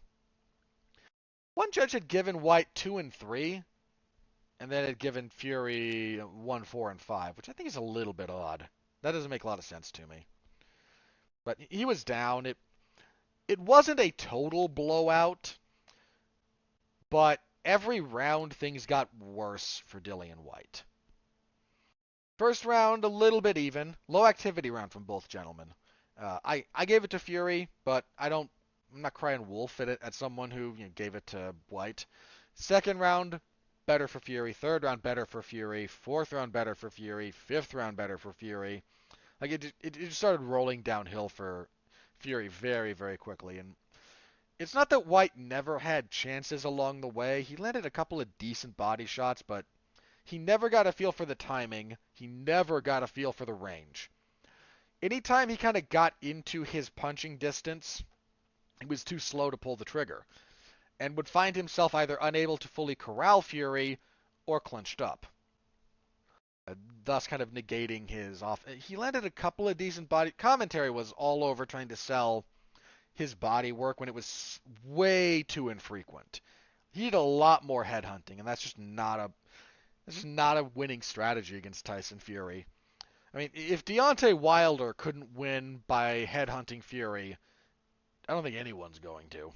One judge had given White 2 and 3, and then had given Fury 1, 4, and 5, which I think is a little bit odd. That doesn't make a lot of sense to me. But he was down. It wasn't a total blowout, but every round things got worse for Dillian White. First round, a little bit even. Low activity round from both gentlemen. I gave it to Fury, but I'm not crying wolf at someone who gave it to White. Second round, better for Fury. Third round, better for Fury. Fourth round, better for Fury. Fifth round, better for Fury. Like it just started rolling downhill for Fury very, very quickly. And it's not that White never had chances along the way. He landed a couple of decent body shots, but he never got a feel for the timing. He never got a feel for the range. Anytime he kind of got into his punching distance, he was too slow to pull the trigger, and would find himself either unable to fully corral Fury or clenched up, thus kind of negating his off. He landed a couple of decent body. Commentary was all over trying to sell his body work when it was way too infrequent. He did a lot more headhunting, and that's just not a winning strategy against Tyson Fury. I mean, if Deontay Wilder couldn't win by headhunting Fury, I don't think anyone's going to.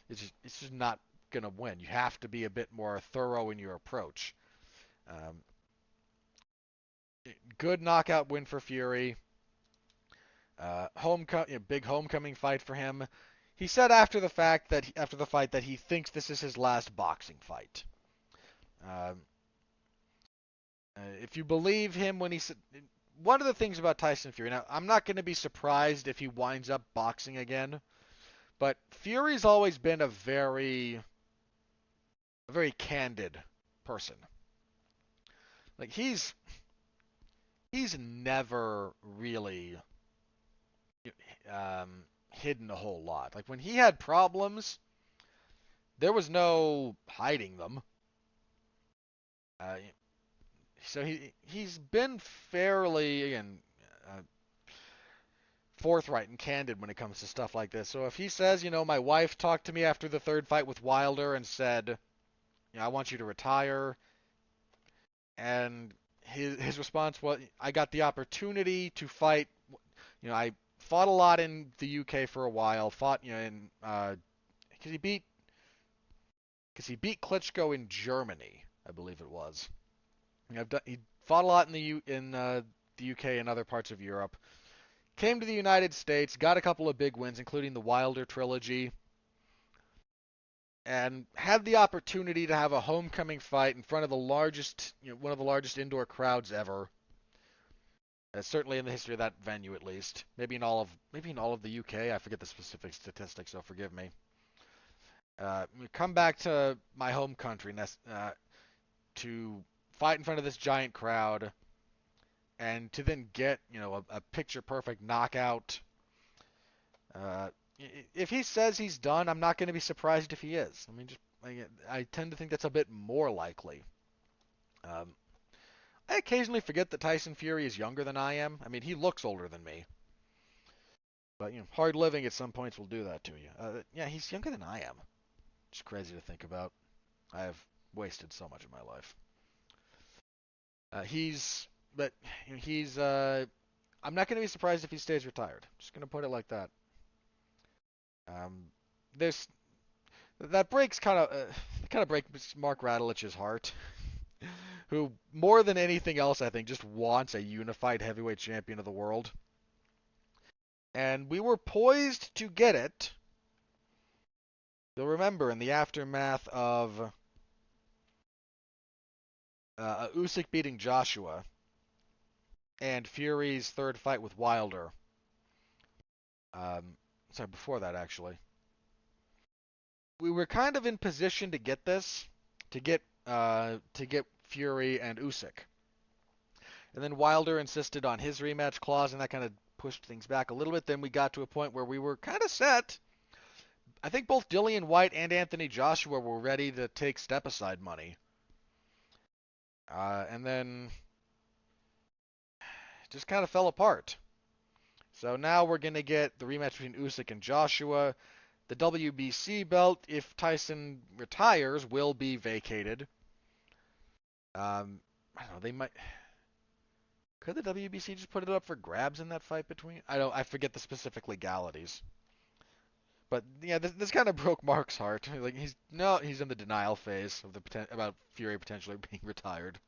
It's just not going to win. You have to be a bit more thorough in your approach. Good knockout win for Fury. Big homecoming fight for him. He said after the fight that he thinks this is his last boxing fight. If you believe him when he said, one of the things about Tyson Fury, now I'm not going to be surprised if he winds up boxing again, but Fury's always been a very candid person. Like he's never really hidden a whole lot. Like when he had problems, there was no hiding them. So he's been fairly, again, forthright and candid when it comes to stuff like this. So if he says, my wife talked to me after the third fight with Wilder and said, I want you to retire, and his response was, I got the opportunity to fight. I fought a lot in the UK for a while. Fought, in because he beat Klitschko in Germany, I believe it was. He fought a lot in the UK and other parts of Europe. Came to the United States, got a couple of big wins, including the Wilder trilogy, and had the opportunity to have a homecoming fight in front of the largest, one of the largest indoor crowds ever. Certainly in the history of that venue, at least. Maybe in all of the UK. I forget the specific statistics, so forgive me. Come back to my home country to fight in front of this giant crowd, and to then get a picture perfect knockout. Uh, if he says he's done, I'm not going to be surprised if he is. I mean, I tend to think that's a bit more likely. Um, I occasionally forget that Tyson Fury is younger than I am. I mean, he looks older than me, but hard living at some points will do that to you. Yeah, he's younger than I am. It's crazy to think about. I have wasted so much of my life. But he's. I'm not going to be surprised if he stays retired. Just going to put it like that. Um, there's that breaks kind of breaks Mark Radlich's heart, who more than anything else I think just wants a unified heavyweight champion of the world, and we were poised to get it. You'll remember in the aftermath of Usyk beating Joshua and Fury's third fight with Wilder. Um, sorry, before that actually, we were kind of in position to get this, to get Fury and Usyk, and then Wilder insisted on his rematch clause, and that kind of pushed things back a little bit. Then we got to a point where we were kind of set. I think both Dillian White and Anthony Joshua were ready to take step aside money, and then it just kind of fell apart. So now we're going to get the rematch between Usyk and Joshua. The WBC belt, if Tyson retires, will be vacated. I don't know. They might. Could the WBC just put it up for grabs in that fight between? I don't. I forget the specific legalities. But yeah, this kind of broke Mark's heart. Like he's in the denial phase of about Fury potentially being retired.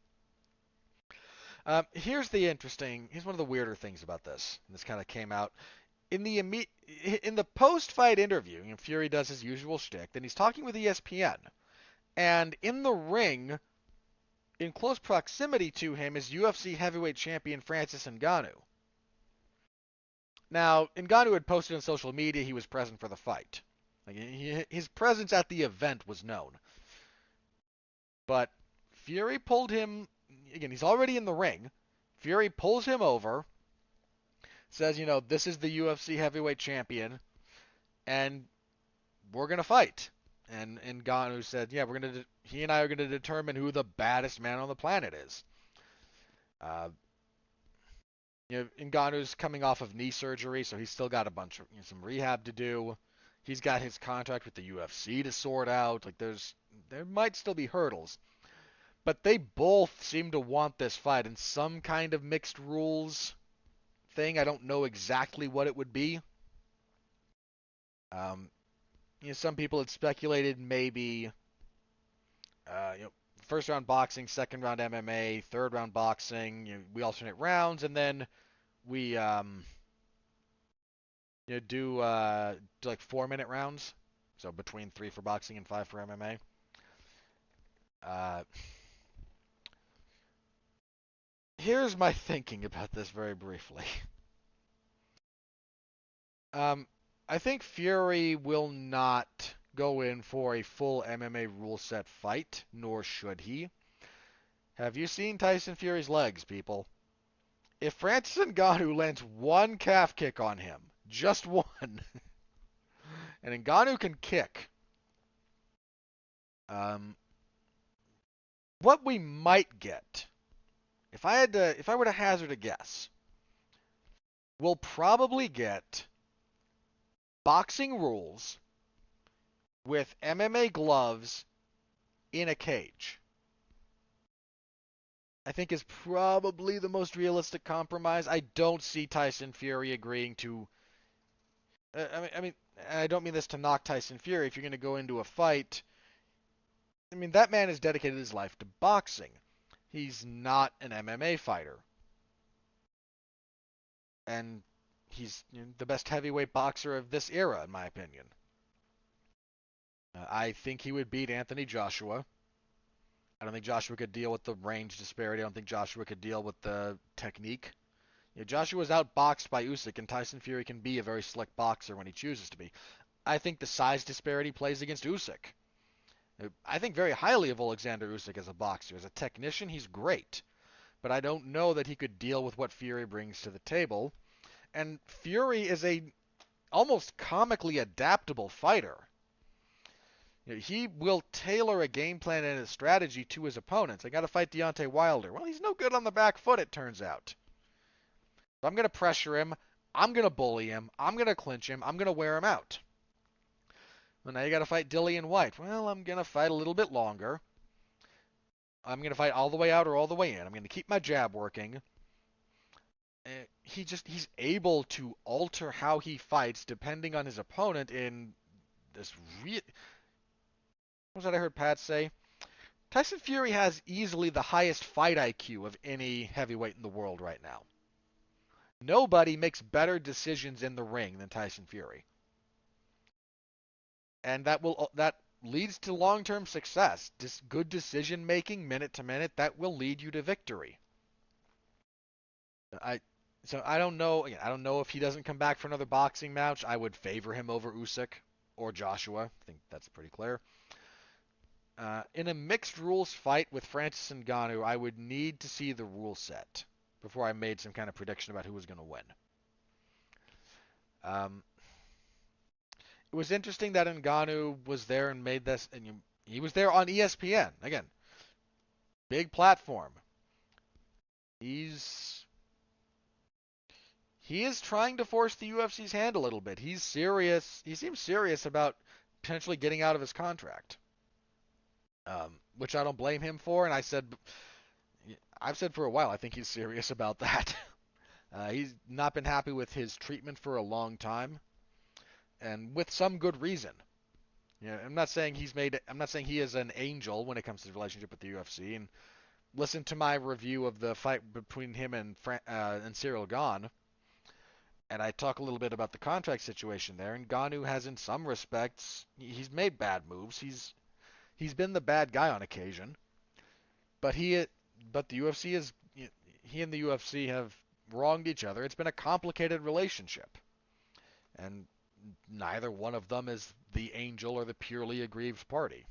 Here's one of the weirder things about this. And this kind of came out in the post-fight interview. Fury does his usual shtick. Then he's talking with ESPN, and in the ring, in close proximity to him, is UFC heavyweight champion Francis Ngannou. Now, Ngannou had posted on social media he was present for the fight. Like his presence at the event was known. But Fury pulled him. Again, he's already in the ring. Fury pulls him over, says, this is the UFC heavyweight champion, and we're gonna fight. And Ngannou said, yeah, he and I are gonna determine who the baddest man on the planet is. Uh, Ngannou's coming off of knee surgery, so he's still got a bunch of some rehab to do. He's got his contract with the UFC to sort out. Like there might still be hurdles, but they both seem to want this fight in some kind of mixed rules thing. I don't know exactly what it would be. Um, some people had speculated maybe, first round boxing, second round MMA, third round boxing. We alternate rounds, and then we do like 4-minute rounds, so between 3 for boxing and 5 for MMA. Here's my thinking about this very briefly. I think Fury will not go in for a full MMA rule set fight, nor should he. Have you seen Tyson Fury's legs, people? If Francis Ngannou lands one calf kick on him, just one, and Ngannou can kick, what we might get, if I were to hazard a guess, we'll probably get boxing rules with MMA gloves in a cage. I think is probably the most realistic compromise. I don't see Tyson Fury agreeing to. I don't mean this to knock Tyson Fury. If you're going to go into a fight, that man has dedicated his life to boxing. He's not an MMA fighter, and he's the best heavyweight boxer of this era, in my opinion. I think he would beat Anthony Joshua. I don't think Joshua could deal with the range disparity. I don't think Joshua could deal with the technique. Joshua's outboxed by Usyk, and Tyson Fury can be a very slick boxer when he chooses to be. I think the size disparity plays against Usyk. I think very highly of Alexander Usyk as a boxer. As a technician, he's great. But I don't know that he could deal with what Fury brings to the table. And Fury is a almost comically adaptable fighter. He will tailor a game plan and a strategy to his opponents. I got to fight Deontay Wilder. Well, he's no good on the back foot, it turns out. So I'm going to pressure him. I'm going to bully him. I'm going to clinch him. I'm going to wear him out. Well, now you got to fight Dillian Whyte. Well, I'm going to fight a little bit longer. I'm going to fight all the way out or all the way in. I'm going to keep my jab working. He's able to alter how he fights depending on his opponent in this real... What was that I heard Pat say? Tyson Fury has easily the highest fight IQ of any heavyweight in the world right now. Nobody makes better decisions in the ring than Tyson Fury. And that leads to long-term success. Good decision making, minute to minute, that will lead you to victory. So I don't know. Again, I don't know if he doesn't come back for another boxing match. I would favor him over Usyk or Joshua. I think that's pretty clear. In a mixed rules fight with Francis Ngannou, I would need to see the rule set before I made some kind of prediction about who was going to win. It was interesting that Ngannou was there and made this, and he was there on ESPN. Again, big platform. He is trying to force the UFC's hand a little bit. He's serious. He seems serious about potentially getting out of his contract, which I don't blame him for. And I've said for a while, I think he's serious about that. He's not been happy with his treatment for a long time, and with some good reason. I'm not saying he is an angel when it comes to his relationship with the UFC. And listen to my review of the fight between him and Ciryl Gane. And I talk a little bit about the contract situation there. And Ngannou has, in some respects, he's made bad moves. He's been the bad guy on occasion. But the UFC he and the UFC have wronged each other. It's been a complicated relationship. And neither one of them is the angel or the purely aggrieved party.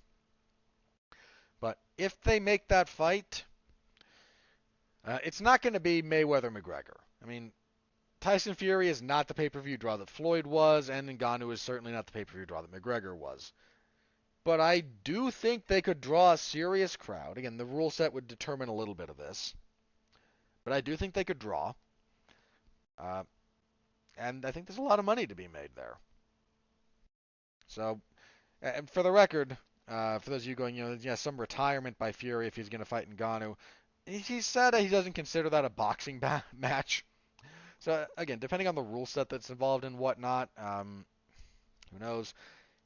But if they make that fight, it's not going to be Mayweather-McGregor. I mean, Tyson Fury is not the pay-per-view draw that Floyd was, and Ngannou is certainly not the pay-per-view draw that McGregor was. But I do think they could draw a serious crowd. Again, the rule set would determine a little bit of this. But I do think they could draw. And I think there's a lot of money to be made there. So, and for the record, for those of you going, some retirement by Fury if he's going to fight Ngannou, he said he doesn't consider that a boxing match. So, again, depending on the rule set that's involved and whatnot, who knows?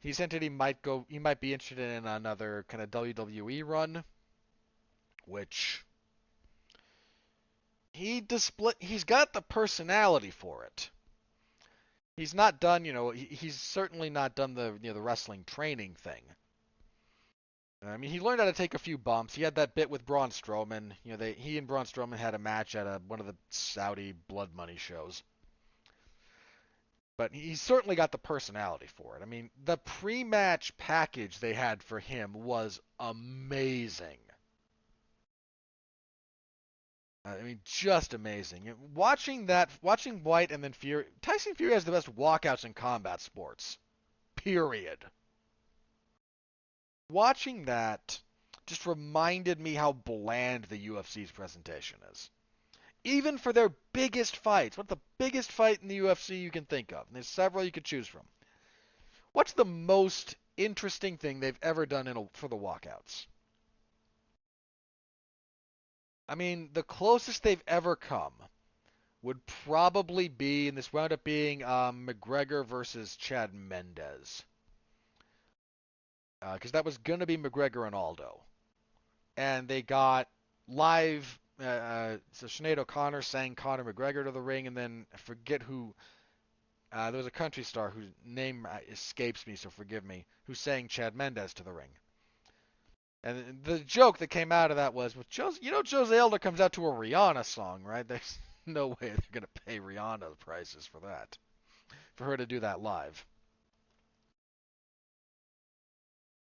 He's hinted he might be interested in another kind of WWE run, which he's got the personality for it. He's not done, he's certainly not done the wrestling training thing. I mean, he learned how to take a few bumps. He had that bit with Braun Strowman. He and Braun Strowman had a match at one of the Saudi blood money shows. But he's certainly got the personality for it. I mean, the pre-match package they had for him was amazing. I mean, just amazing. Watching White and then Fury. Tyson Fury has the best walkouts in combat sports. Period. Watching that just reminded me how bland the UFC's presentation is. Even for their biggest fights. What's the biggest fight in the UFC you can think of? And there's several you could choose from. What's the most interesting thing they've ever done for the walkouts? I mean, the closest they've ever come would probably be, and this wound up being McGregor versus Chad Mendes. Because that was going to be McGregor and Aldo. And they got live, so Sinead O'Connor sang Conor McGregor to the ring, and then I forget who, there was a country star whose name escapes me, so forgive me, who sang Chad Mendes to the ring. And the joke that came out of that was, Jose Aldo comes out to a Rihanna song, right? No way they're going to pay Rihanna the prices for that. For her to do that live.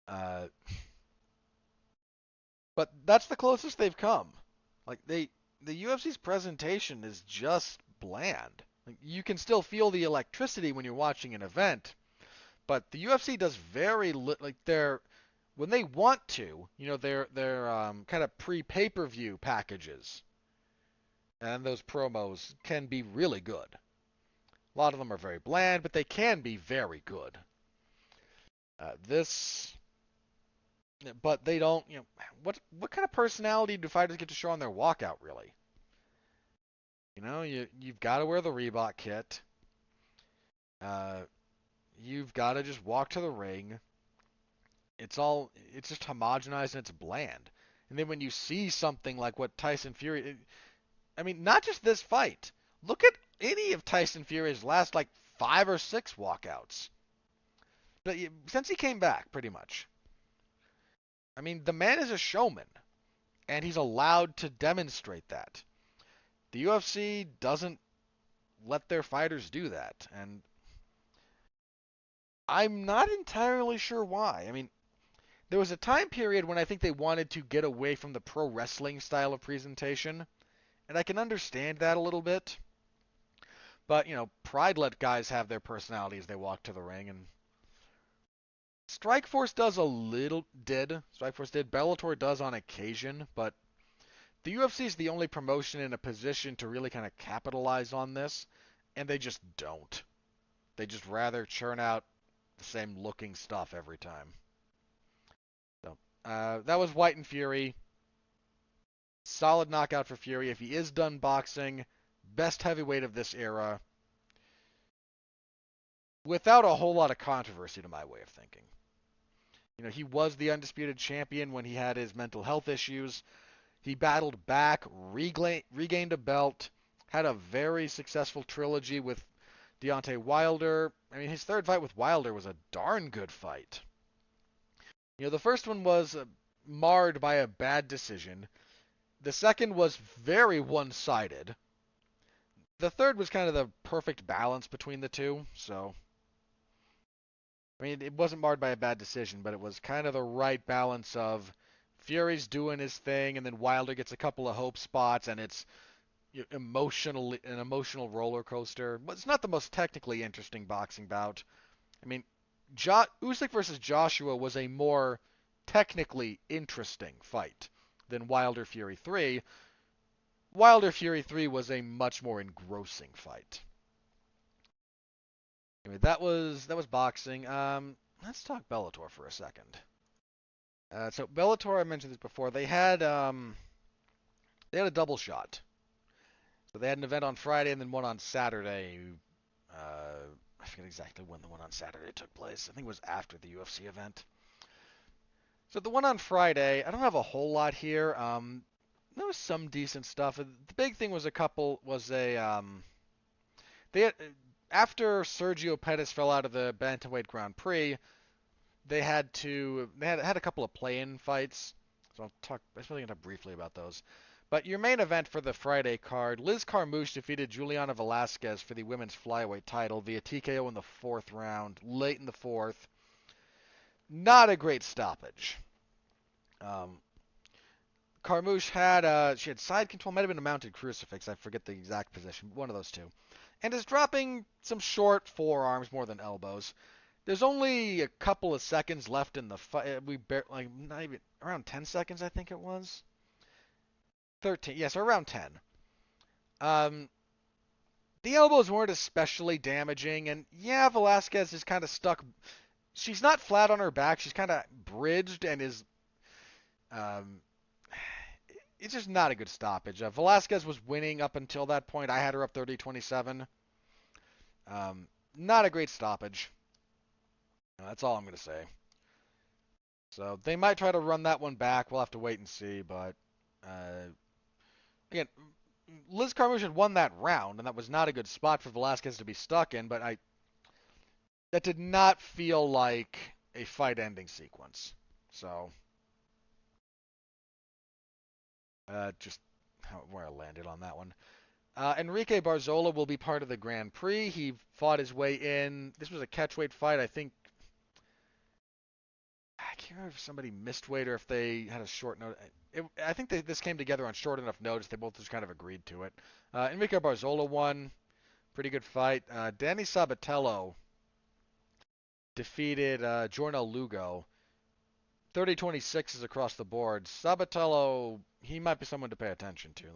Uh, but that's the closest they've come. Like the UFC's presentation is just bland. Like, you can still feel the electricity when you're watching an event, but the UFC does like they're when they want to, their kind of pre-pay-per-view packages and those promos can be really good. A lot of them are very bland, but they can be very good. This, but they don't. What kind of personality do fighters get to show on their walkout? Really, you've got to wear the Reebok kit. Uh, you've got to just walk to the ring. It's just homogenized and it's bland. And then when you see something like what Tyson Fury, I mean, not just this fight. Look at any of Tyson Fury's last like 5 or 6 walkouts. But since he came back, pretty much. I mean, the man is a showman, and he's allowed to demonstrate that. The UFC doesn't let their fighters do that, and I'm not entirely sure why. I mean, there was a time period when I think they wanted to get away from the pro wrestling style of presentation, and I can understand that a little bit. But, Pride let guys have their personality as they walk to the ring, and Strikeforce does a little, did. Strikeforce did. Bellator does on occasion, but the UFC is the only promotion in a position to really kind of capitalize on this, and they just don't. They just rather churn out the same looking stuff every time. So, that was White and Fury. Solid knockout for Fury. If he is done boxing, best heavyweight of this era. Without a whole lot of controversy to my way of thinking. He was the undisputed champion when he had his mental health issues. He battled back, regained a belt, had a very successful trilogy with Deontay Wilder. I mean, his third fight with Wilder was a darn good fight. The first one was marred by a bad decision. The second was very one-sided. The third was kind of the perfect balance between the two, so I mean, it wasn't marred by a bad decision, but it was kind of the right balance of Fury's doing his thing, and then Wilder gets a couple of hope spots, and it's an emotional roller coaster. But it's not the most technically interesting boxing bout. I mean, Usyk versus Joshua was a more technically interesting fight than Wilder Fury 3. Wilder Fury 3 was a much more engrossing fight. Anyway, that was boxing. Let's talk Bellator for a second. So Bellator, I mentioned this before. They had a double shot. So they had an event on Friday and then one on Saturday. I forget exactly when the one on Saturday took place. I think it was after the UFC event. So the one on Friday, I don't have a whole lot here. There was some decent stuff. The big thing was they had, after Sergio Pettis fell out of the bantamweight Grand Prix, they had a couple of play-in fights. So I'm going to talk briefly about those. But your main event for the Friday card, Liz Carmouche defeated Juliana Velasquez for the women's flyweight title via TKO in the 4th round, late in the 4th. Not a great stoppage. Carmouche had side control, might have been a mounted crucifix, I forget the exact position, but one of those two. And is dropping some short forearms more than elbows. There's only a couple of seconds left in the fight. Not even around 10 seconds, I think it was. 13, yes, around 10. The elbows weren't especially damaging, and yeah, Velasquez is kind of stuck. She's not flat on her back. She's kind of bridged and is. It's just not a good stoppage. Velasquez was winning up until that point. I had her up 30-27. Not a great stoppage. That's all I'm going to say. So they might try to run that one back. We'll have to wait and see. But again, Liz Carmouche had won that round, and that was not a good spot for Velasquez to be stuck in. But that did not feel like a fight-ending sequence. So just where I landed on that one. Enrique Barzola will be part of the Grand Prix. He fought his way in. This was a catchweight fight. I can't remember if somebody missed weight or if they had a short notice. I think this came together on short enough notice. They both just kind of agreed to it. Enrique Barzola won. Pretty good fight. Danny Sabatello defeated Jornal Lugo. 30-26 is across the board. Sabatello, he might be someone to pay attention to.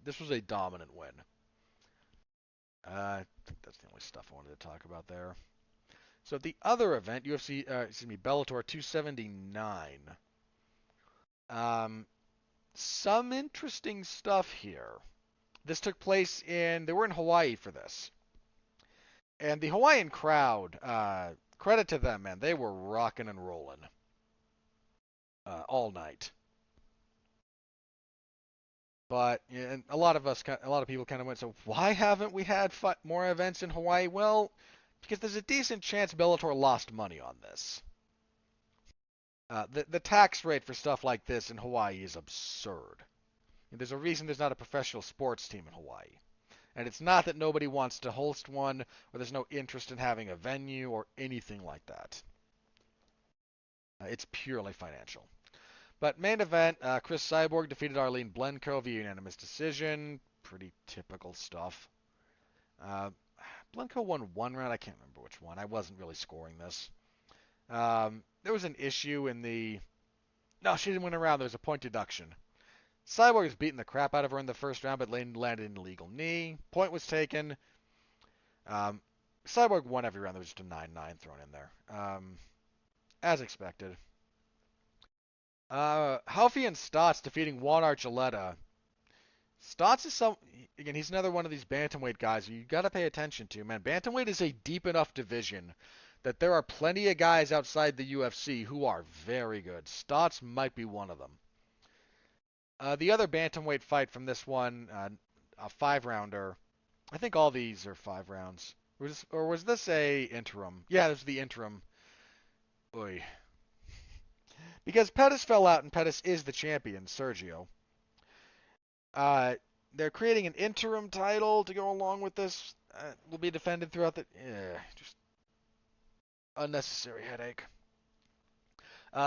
This was a dominant win. I think that's the only stuff I wanted to talk about there. So the other event, Bellator 279. Some interesting stuff here. This took place they were in Hawaii for this. And the Hawaiian crowd, credit to them, man, they were rocking and rolling all night. But and a lot of people kind of went, so why haven't we had more events in Hawaii? Well, because there's a decent chance Bellator lost money on this. The tax rate for stuff like this in Hawaii is absurd. And there's a reason there's not a professional sports team in Hawaii. And it's not that nobody wants to host one, or there's no interest in having a venue, or anything like that. It's purely financial. But main event, Chris Cyborg defeated Arlene Blencowe via unanimous decision. Pretty typical stuff. Blencowe won one round. I can't remember which one. I wasn't really scoring this. There was an issue in the... No, she didn't win a round. There was a point deduction. Cyborg was beating the crap out of her in the first round, but landed an illegal knee. Point was taken. Cyborg won every round. There was just a 9-9 thrown in there. As expected. Halfie and Stotts defeating Juan Archuleta. Stotts is again, he's another one of these bantamweight guys you got to pay attention to, man. Bantamweight is a deep enough division that there are plenty of guys outside the UFC who are very good. Stotts might be one of them. The other bantamweight fight from this one, a 5-rounder. I think all these are 5 rounds. Was this a interim? Yeah, this was the interim. Oy. Because Pettis fell out, and Pettis is the champion, Sergio. They're creating an interim title to go along with this. Will be defended throughout the... just unnecessary headache.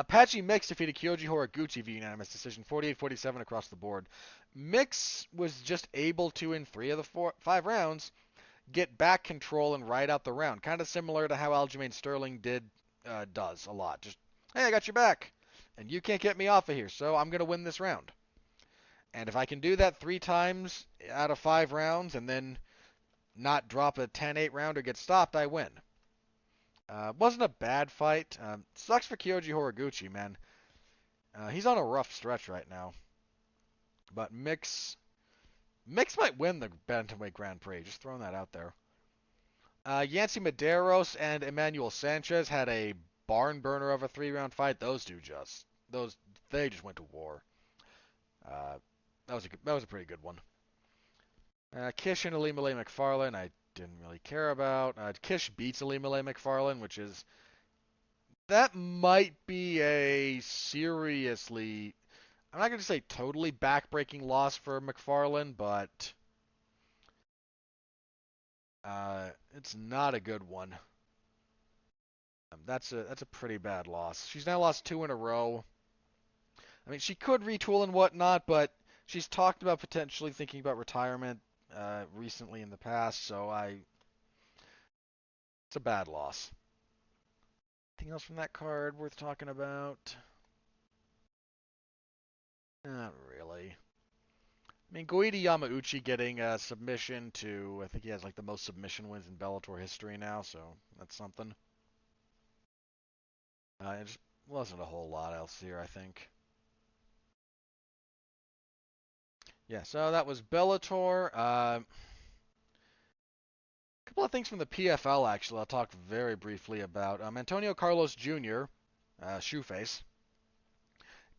Patchy Mix defeated Kyoji Horiguchi via unanimous decision, 48-47 across the board. Mix was just able to, in 3 of the 5 rounds, get back control and ride out the round. Kind of similar to how Aljamain Sterling does a lot. Just, hey, I got your back, and you can't get me off of here, so I'm going to win this round. And if I can do that 3 times out of 5 rounds and then not drop a 10-8 round or get stopped, I win. Wasn't a bad fight. Sucks for Kyoji Horiguchi, man. He's on a rough stretch right now. But Mix might win the Bantamweight Grand Prix. Just throwing that out there. Yancy Medeiros and Emmanuel Sanchez had a barn burner of a 3-round fight. They just went to war. That was a pretty good one. Kish and Alimale McFarlane, I didn't really care about. Kish beats Alimale McFarlane, that might be a seriously, I'm not going to say totally backbreaking loss for McFarlane, but it's not a good one. That's a pretty bad loss. She's now lost 2 in a row. I mean, she could retool and whatnot, but she's talked about potentially thinking about retirement recently in the past, so it's a bad loss. Anything else from that card worth talking about? Not really. I mean, Goiti Yamauchi getting a submission I think he has like the most submission wins in Bellator history now, so that's something. It just wasn't a whole lot else here, I think. Yeah, so that was Bellator. A couple of things from the PFL, actually, I'll talk very briefly about. Antonio Carlos Jr., Shoeface,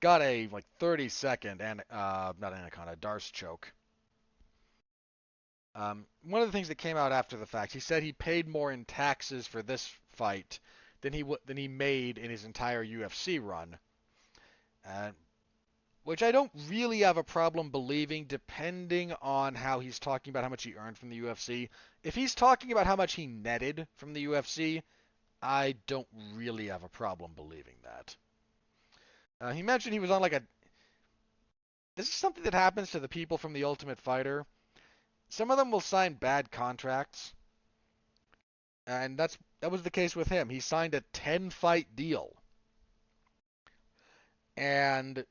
got a 30-second not anaconda, Darce choke. One of the things that came out after the fact, he said he paid more in taxes for this fight than he made in his entire UFC run. which I don't really have a problem believing, depending on how he's talking about how much he earned from the UFC. If he's talking about how much he netted from the UFC, I don't really have a problem believing that. He mentioned he was on like a. This is something that happens to the people from The Ultimate Fighter. Some of them will sign bad contracts, and that was the case with him. He signed a 10-fight deal, and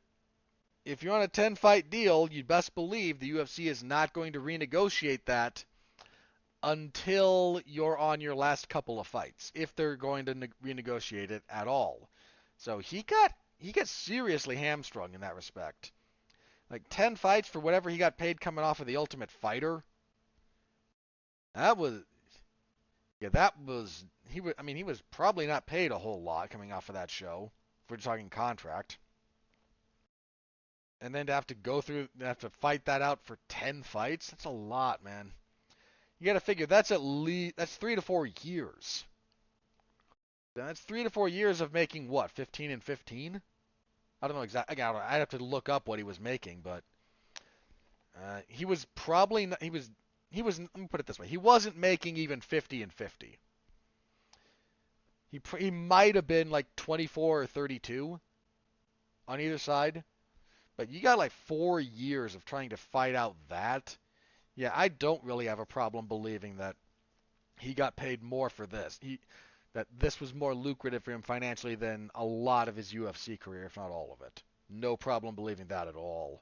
if you're on a 10-fight deal, you'd best believe the UFC is not going to renegotiate that until you're on your last couple of fights, if they're going to renegotiate it at all. So he got seriously hamstrung in that respect. Like 10 fights for whatever he got paid coming off of The Ultimate Fighter. That was that was he was probably not paid a whole lot coming off of that show if we're talking contract. And then to have to fight that out for 10 fights, that's a lot, man. You got to figure that's 3 to 4 years. That's 3 to 4 years of making what, 15 and 15? I don't know exactly. I'd have to look up what he was making, but he was probably not, he was. Let me put it this way: he wasn't making even 50 and 50. He might have been like 24 or 32 on either side, but you got like 4 years of trying to fight out that. Yeah, I don't really have a problem believing that he got paid more for this. That this was more lucrative for him financially than a lot of his UFC career, if not all of it. No problem believing that at all.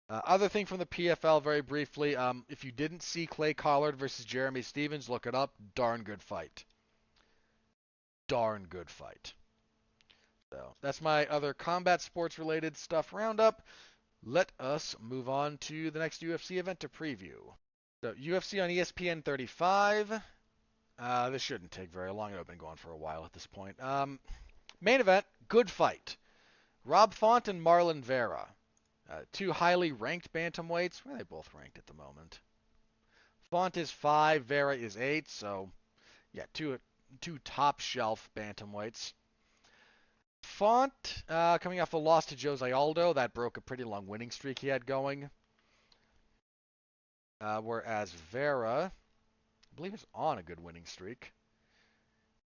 Other thing from the PFL, very briefly, if you didn't see Clay Collard versus Jeremy Stevens, look it up. Darn good fight. Darn good fight. So that's my other combat sports related stuff roundup. Let us move on to the next UFC event to preview. So UFC on ESPN 35. This shouldn't take very long. I've been going for a while at this point. Main event, good fight. Rob Font and Marlon Vera. Two highly ranked bantamweights. Where are they both ranked at the moment? Font is 5, Vera is 8, so yeah, two top shelf bantamweights. Font, coming off a loss to Jose Aldo, that broke a pretty long winning streak he had going. Whereas Vera, I believe, is on a good winning streak.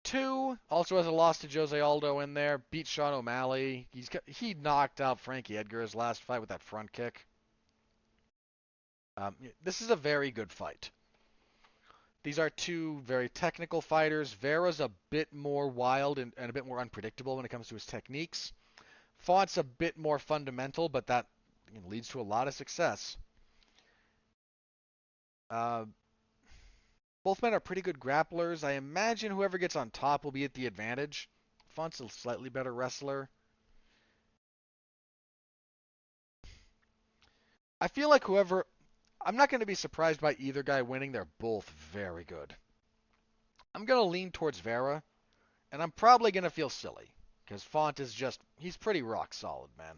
2 also has a loss to Jose Aldo in there. Beat Sean O'Malley. He knocked out Frankie Edgar's last fight with that front kick. This is a very good fight. These are two very technical fighters. Vera's a bit more wild and a bit more unpredictable when it comes to his techniques. Font's a bit more fundamental, but that leads to a lot of success. Both men are pretty good grapplers. I imagine whoever gets on top will be at the advantage. Font's a slightly better wrestler. I feel like I'm not going to be surprised by either guy winning. They're both very good. I'm going to lean towards Vera, and I'm probably going to feel silly because Font is he's pretty rock solid, man.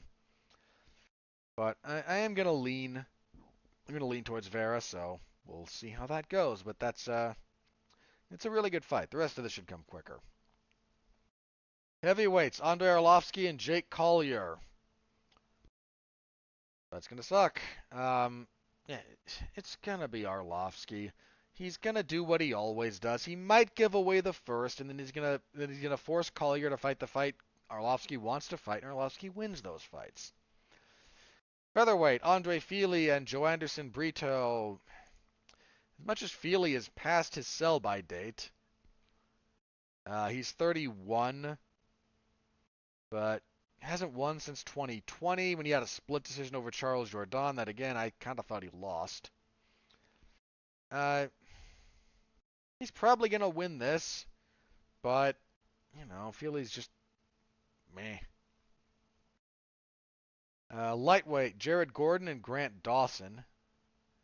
But I am going to lean. I'm going to lean towards Vera, so we'll see how that goes. But it's a really good fight. The rest of this should come quicker. Heavyweights, Andrei Arlovsky and Jake Collier. That's going to suck. Yeah, it's going to be Arlovsky. He's going to do what he always does. He might give away the first, and then he's going to force Collier to fight the fight Arlovsky wants to fight, and Arlovsky wins those fights. Featherweight, Andre Fili and Joe Anderson Brito. As much as Fili is past his sell-by date, he's 31, but hasn't won since 2020 when he had a split decision over Charles Jourdain that, again, I kind of thought he lost. He's probably going to win this, but, Fili's just meh. Lightweight, Jared Gordon and Grant Dawson.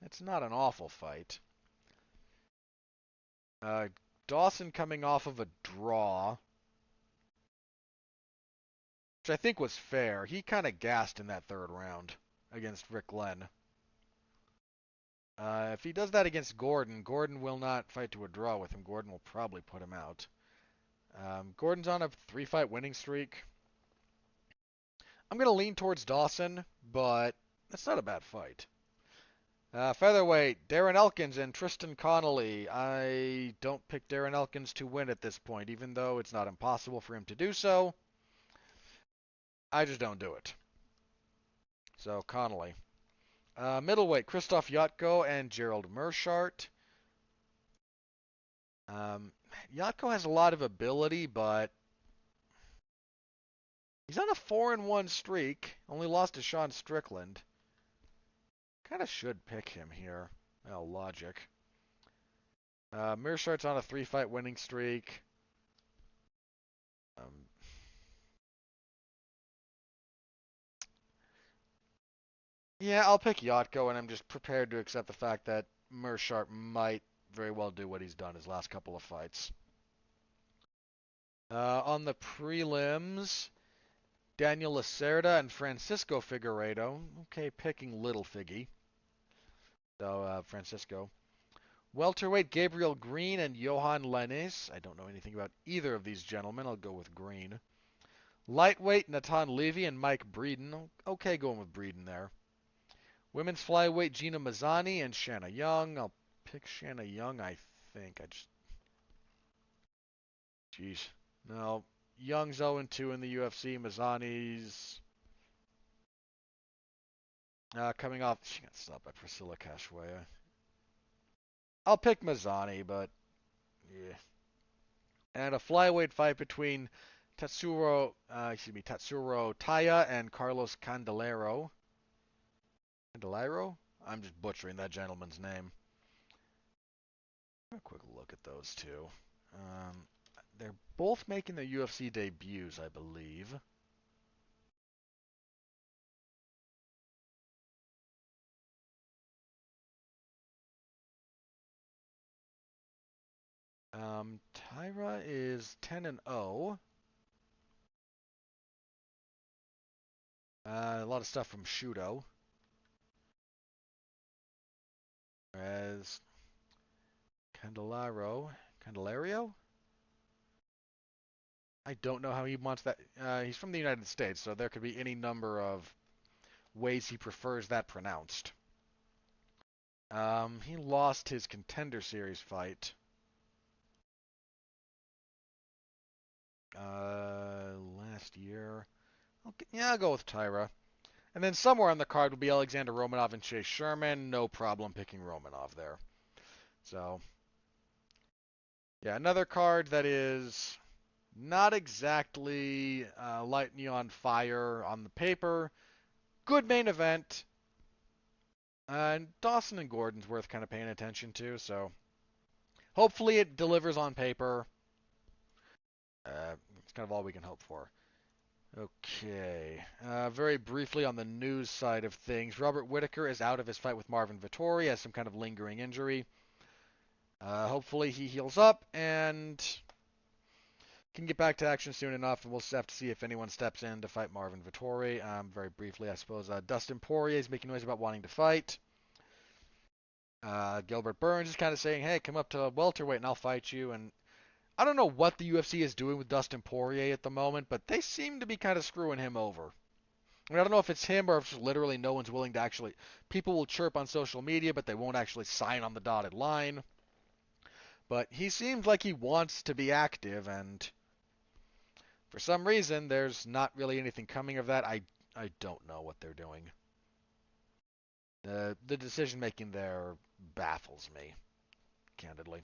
It's not an awful fight. Dawson coming off of a draw, which I think was fair. He kind of gassed in that third round against Rick Glenn. If he does that against Gordon, Gordon will not fight to a draw with him. Gordon will probably put him out. Gordon's on a 3-fight winning streak. I'm going to lean towards Dawson, but that's not a bad fight. Featherweight, Darren Elkins and Tristan Connolly. I don't pick Darren Elkins to win at this point, even though it's not impossible for him to do so. I just don't do it. So, Connolly. Middleweight, Christoph Yatko and Gerald Meerschaert. Yatko has a lot of ability, but he's on a 4-1 streak. Only lost to Sean Strickland. Kind of should pick him here. Well, logic. Meerschaert's on a 3-fight winning streak. Yeah, I'll pick Yatko, and I'm just prepared to accept the fact that Meerschaert might very well do what he's done his last couple of fights. On the prelims, Daniel Lacerda and Francisco Figueiredo. Okay, picking little Figgy. So, Francisco. Welterweight, Gabriel Green and Johan Lainez. I don't know anything about either of these gentlemen. I'll go with Green. Lightweight, Natan Levy and Mike Breeden. Okay, going with Breeden there. Women's flyweight, Gina Mazzani and Shanna Young. I'll pick Shanna Young, I think. Jeez. No. Young's 0-2 in the UFC. Mazzani's coming off. She got stopped by Priscilla Cachoeira. I'll pick Mazzani, but yeah. And a flyweight fight between Tatsuro Taya and Carlos Candelero. Candelero? I'm just butchering that gentleman's name. A quick look at those two. They're both making their UFC debuts, I believe. Tyra is 10-0. A lot of stuff from Shudo. Whereas Candelario? I don't know how he wants that. He's from the United States, so there could be any number of ways he prefers that pronounced. He lost his Contender Series fight. Last year. I'll go with Tyra. And then somewhere on the card will be Alexander Romanov and Chase Sherman. No problem picking Romanov there. So, yeah, another card that is not exactly light neon fire on the paper. Good main event. And Dawson and Gordon's worth kind of paying attention to. So, hopefully it delivers on paper. It's kind of all we can hope for. Okay. Very briefly on the news side of things, Robert Whittaker is out of his fight with Marvin Vettori, has some kind of lingering injury. Hopefully he heals up and can get back to action soon enough, and we'll just have to see if anyone steps in to fight Marvin Vettori. Very briefly, I suppose, Dustin Poirier is making noise about wanting to fight. Gilbert Burns is kind of saying, hey, come up to welterweight and I'll fight you, and I don't know what the UFC is doing with Dustin Poirier at the moment, but they seem to be kind of screwing him over. I mean, I don't know if it's him or if it's literally no one's willing to actually... People will chirp on social media, but they won't actually sign on the dotted line. But he seems like he wants to be active, and for some reason, there's not really anything coming of that. I don't know what they're doing. The decision-making there baffles me, candidly.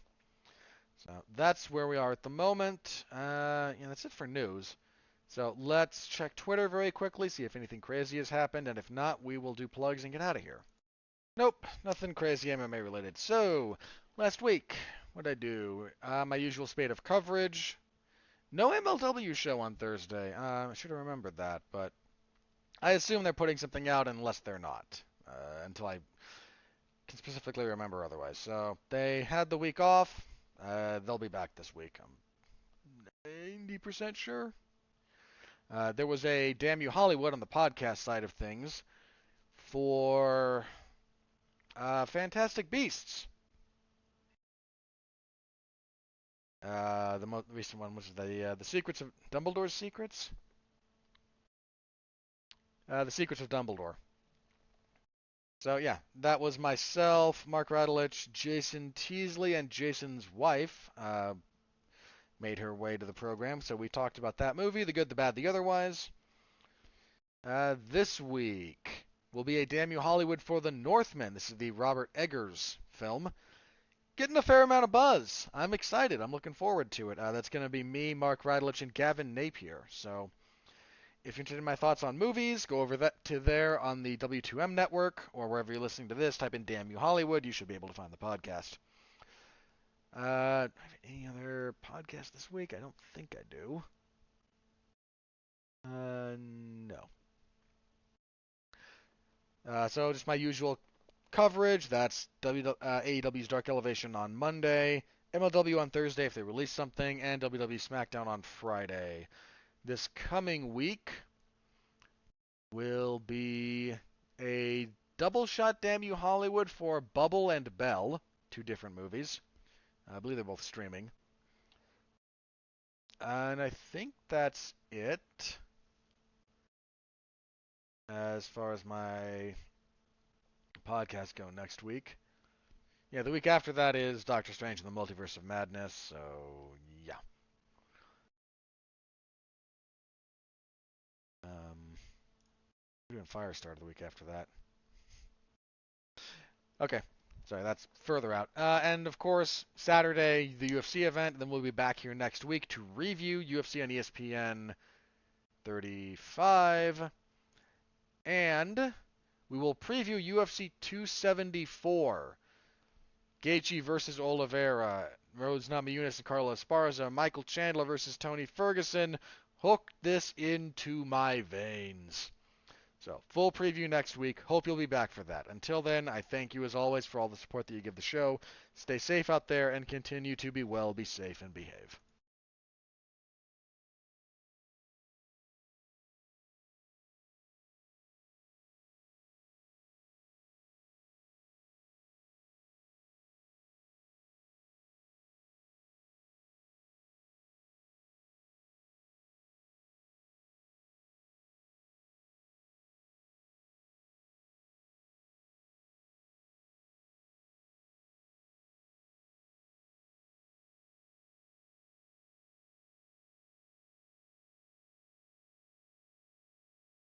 So that's where we are at the moment. Yeah, that's it for news. So let's check Twitter very quickly, see if anything crazy has happened, and if not, we will do plugs and get out of here. Nope, nothing crazy MMA related. So, last week, what did I do? My usual spate of coverage. No MLW show on Thursday. I should have remembered that, but I assume they're putting something out unless they're not, until I can specifically remember otherwise. So, they had the week off. They'll be back this week. I'm 90% sure. There was a Damn You Hollywood on the podcast side of things for Fantastic Beasts. The most recent one was the Secrets of Dumbledore's Secrets. The Secrets of Dumbledore. So yeah, that was myself, Mark Radulich, Jason Teasley, and Jason's wife made her way to the program. So we talked about that movie, The Good, the Bad, the Otherwise. This week will be a Damn You Hollywood for the Northman. This is the Robert Eggers film. Getting a fair amount of buzz. I'm excited. I'm looking forward to it. That's going to be me, Mark Radulich, and Gavin Napier. So if you're interested in my thoughts on movies, go over that to there on the W2M network or wherever you're listening to this. Type in Damn You Hollywood. You should be able to find the podcast. Do I have any other podcast this week? I don't think I do. No. So just my usual coverage. That's AEW's Dark Elevation on Monday, MLW on Thursday if they release something, and WWE SmackDown on Friday. This coming week will be a double shot Damn You Hollywood for Bubble and Belle, two different movies. I believe they're both streaming. And I think that's it as far as my podcast go next week. Yeah, the week after that is Doctor Strange and the Multiverse of Madness, so yeah. We're doing Firestarter the week after that. Okay, sorry, that's further out. And of course, Saturday, the UFC event, then we'll be back here next week to review UFC on ESPN 35. And we will preview UFC 274. Gaethje versus Oliveira, Rhodes Namajunas and Carlos Esparza, Michael Chandler versus Tony Ferguson. Hook this into my veins. So, full preview next week. Hope you'll be back for that. Until then, I thank you as always for all the support that you give the show. Stay safe out there and continue to be well, be safe, and behave.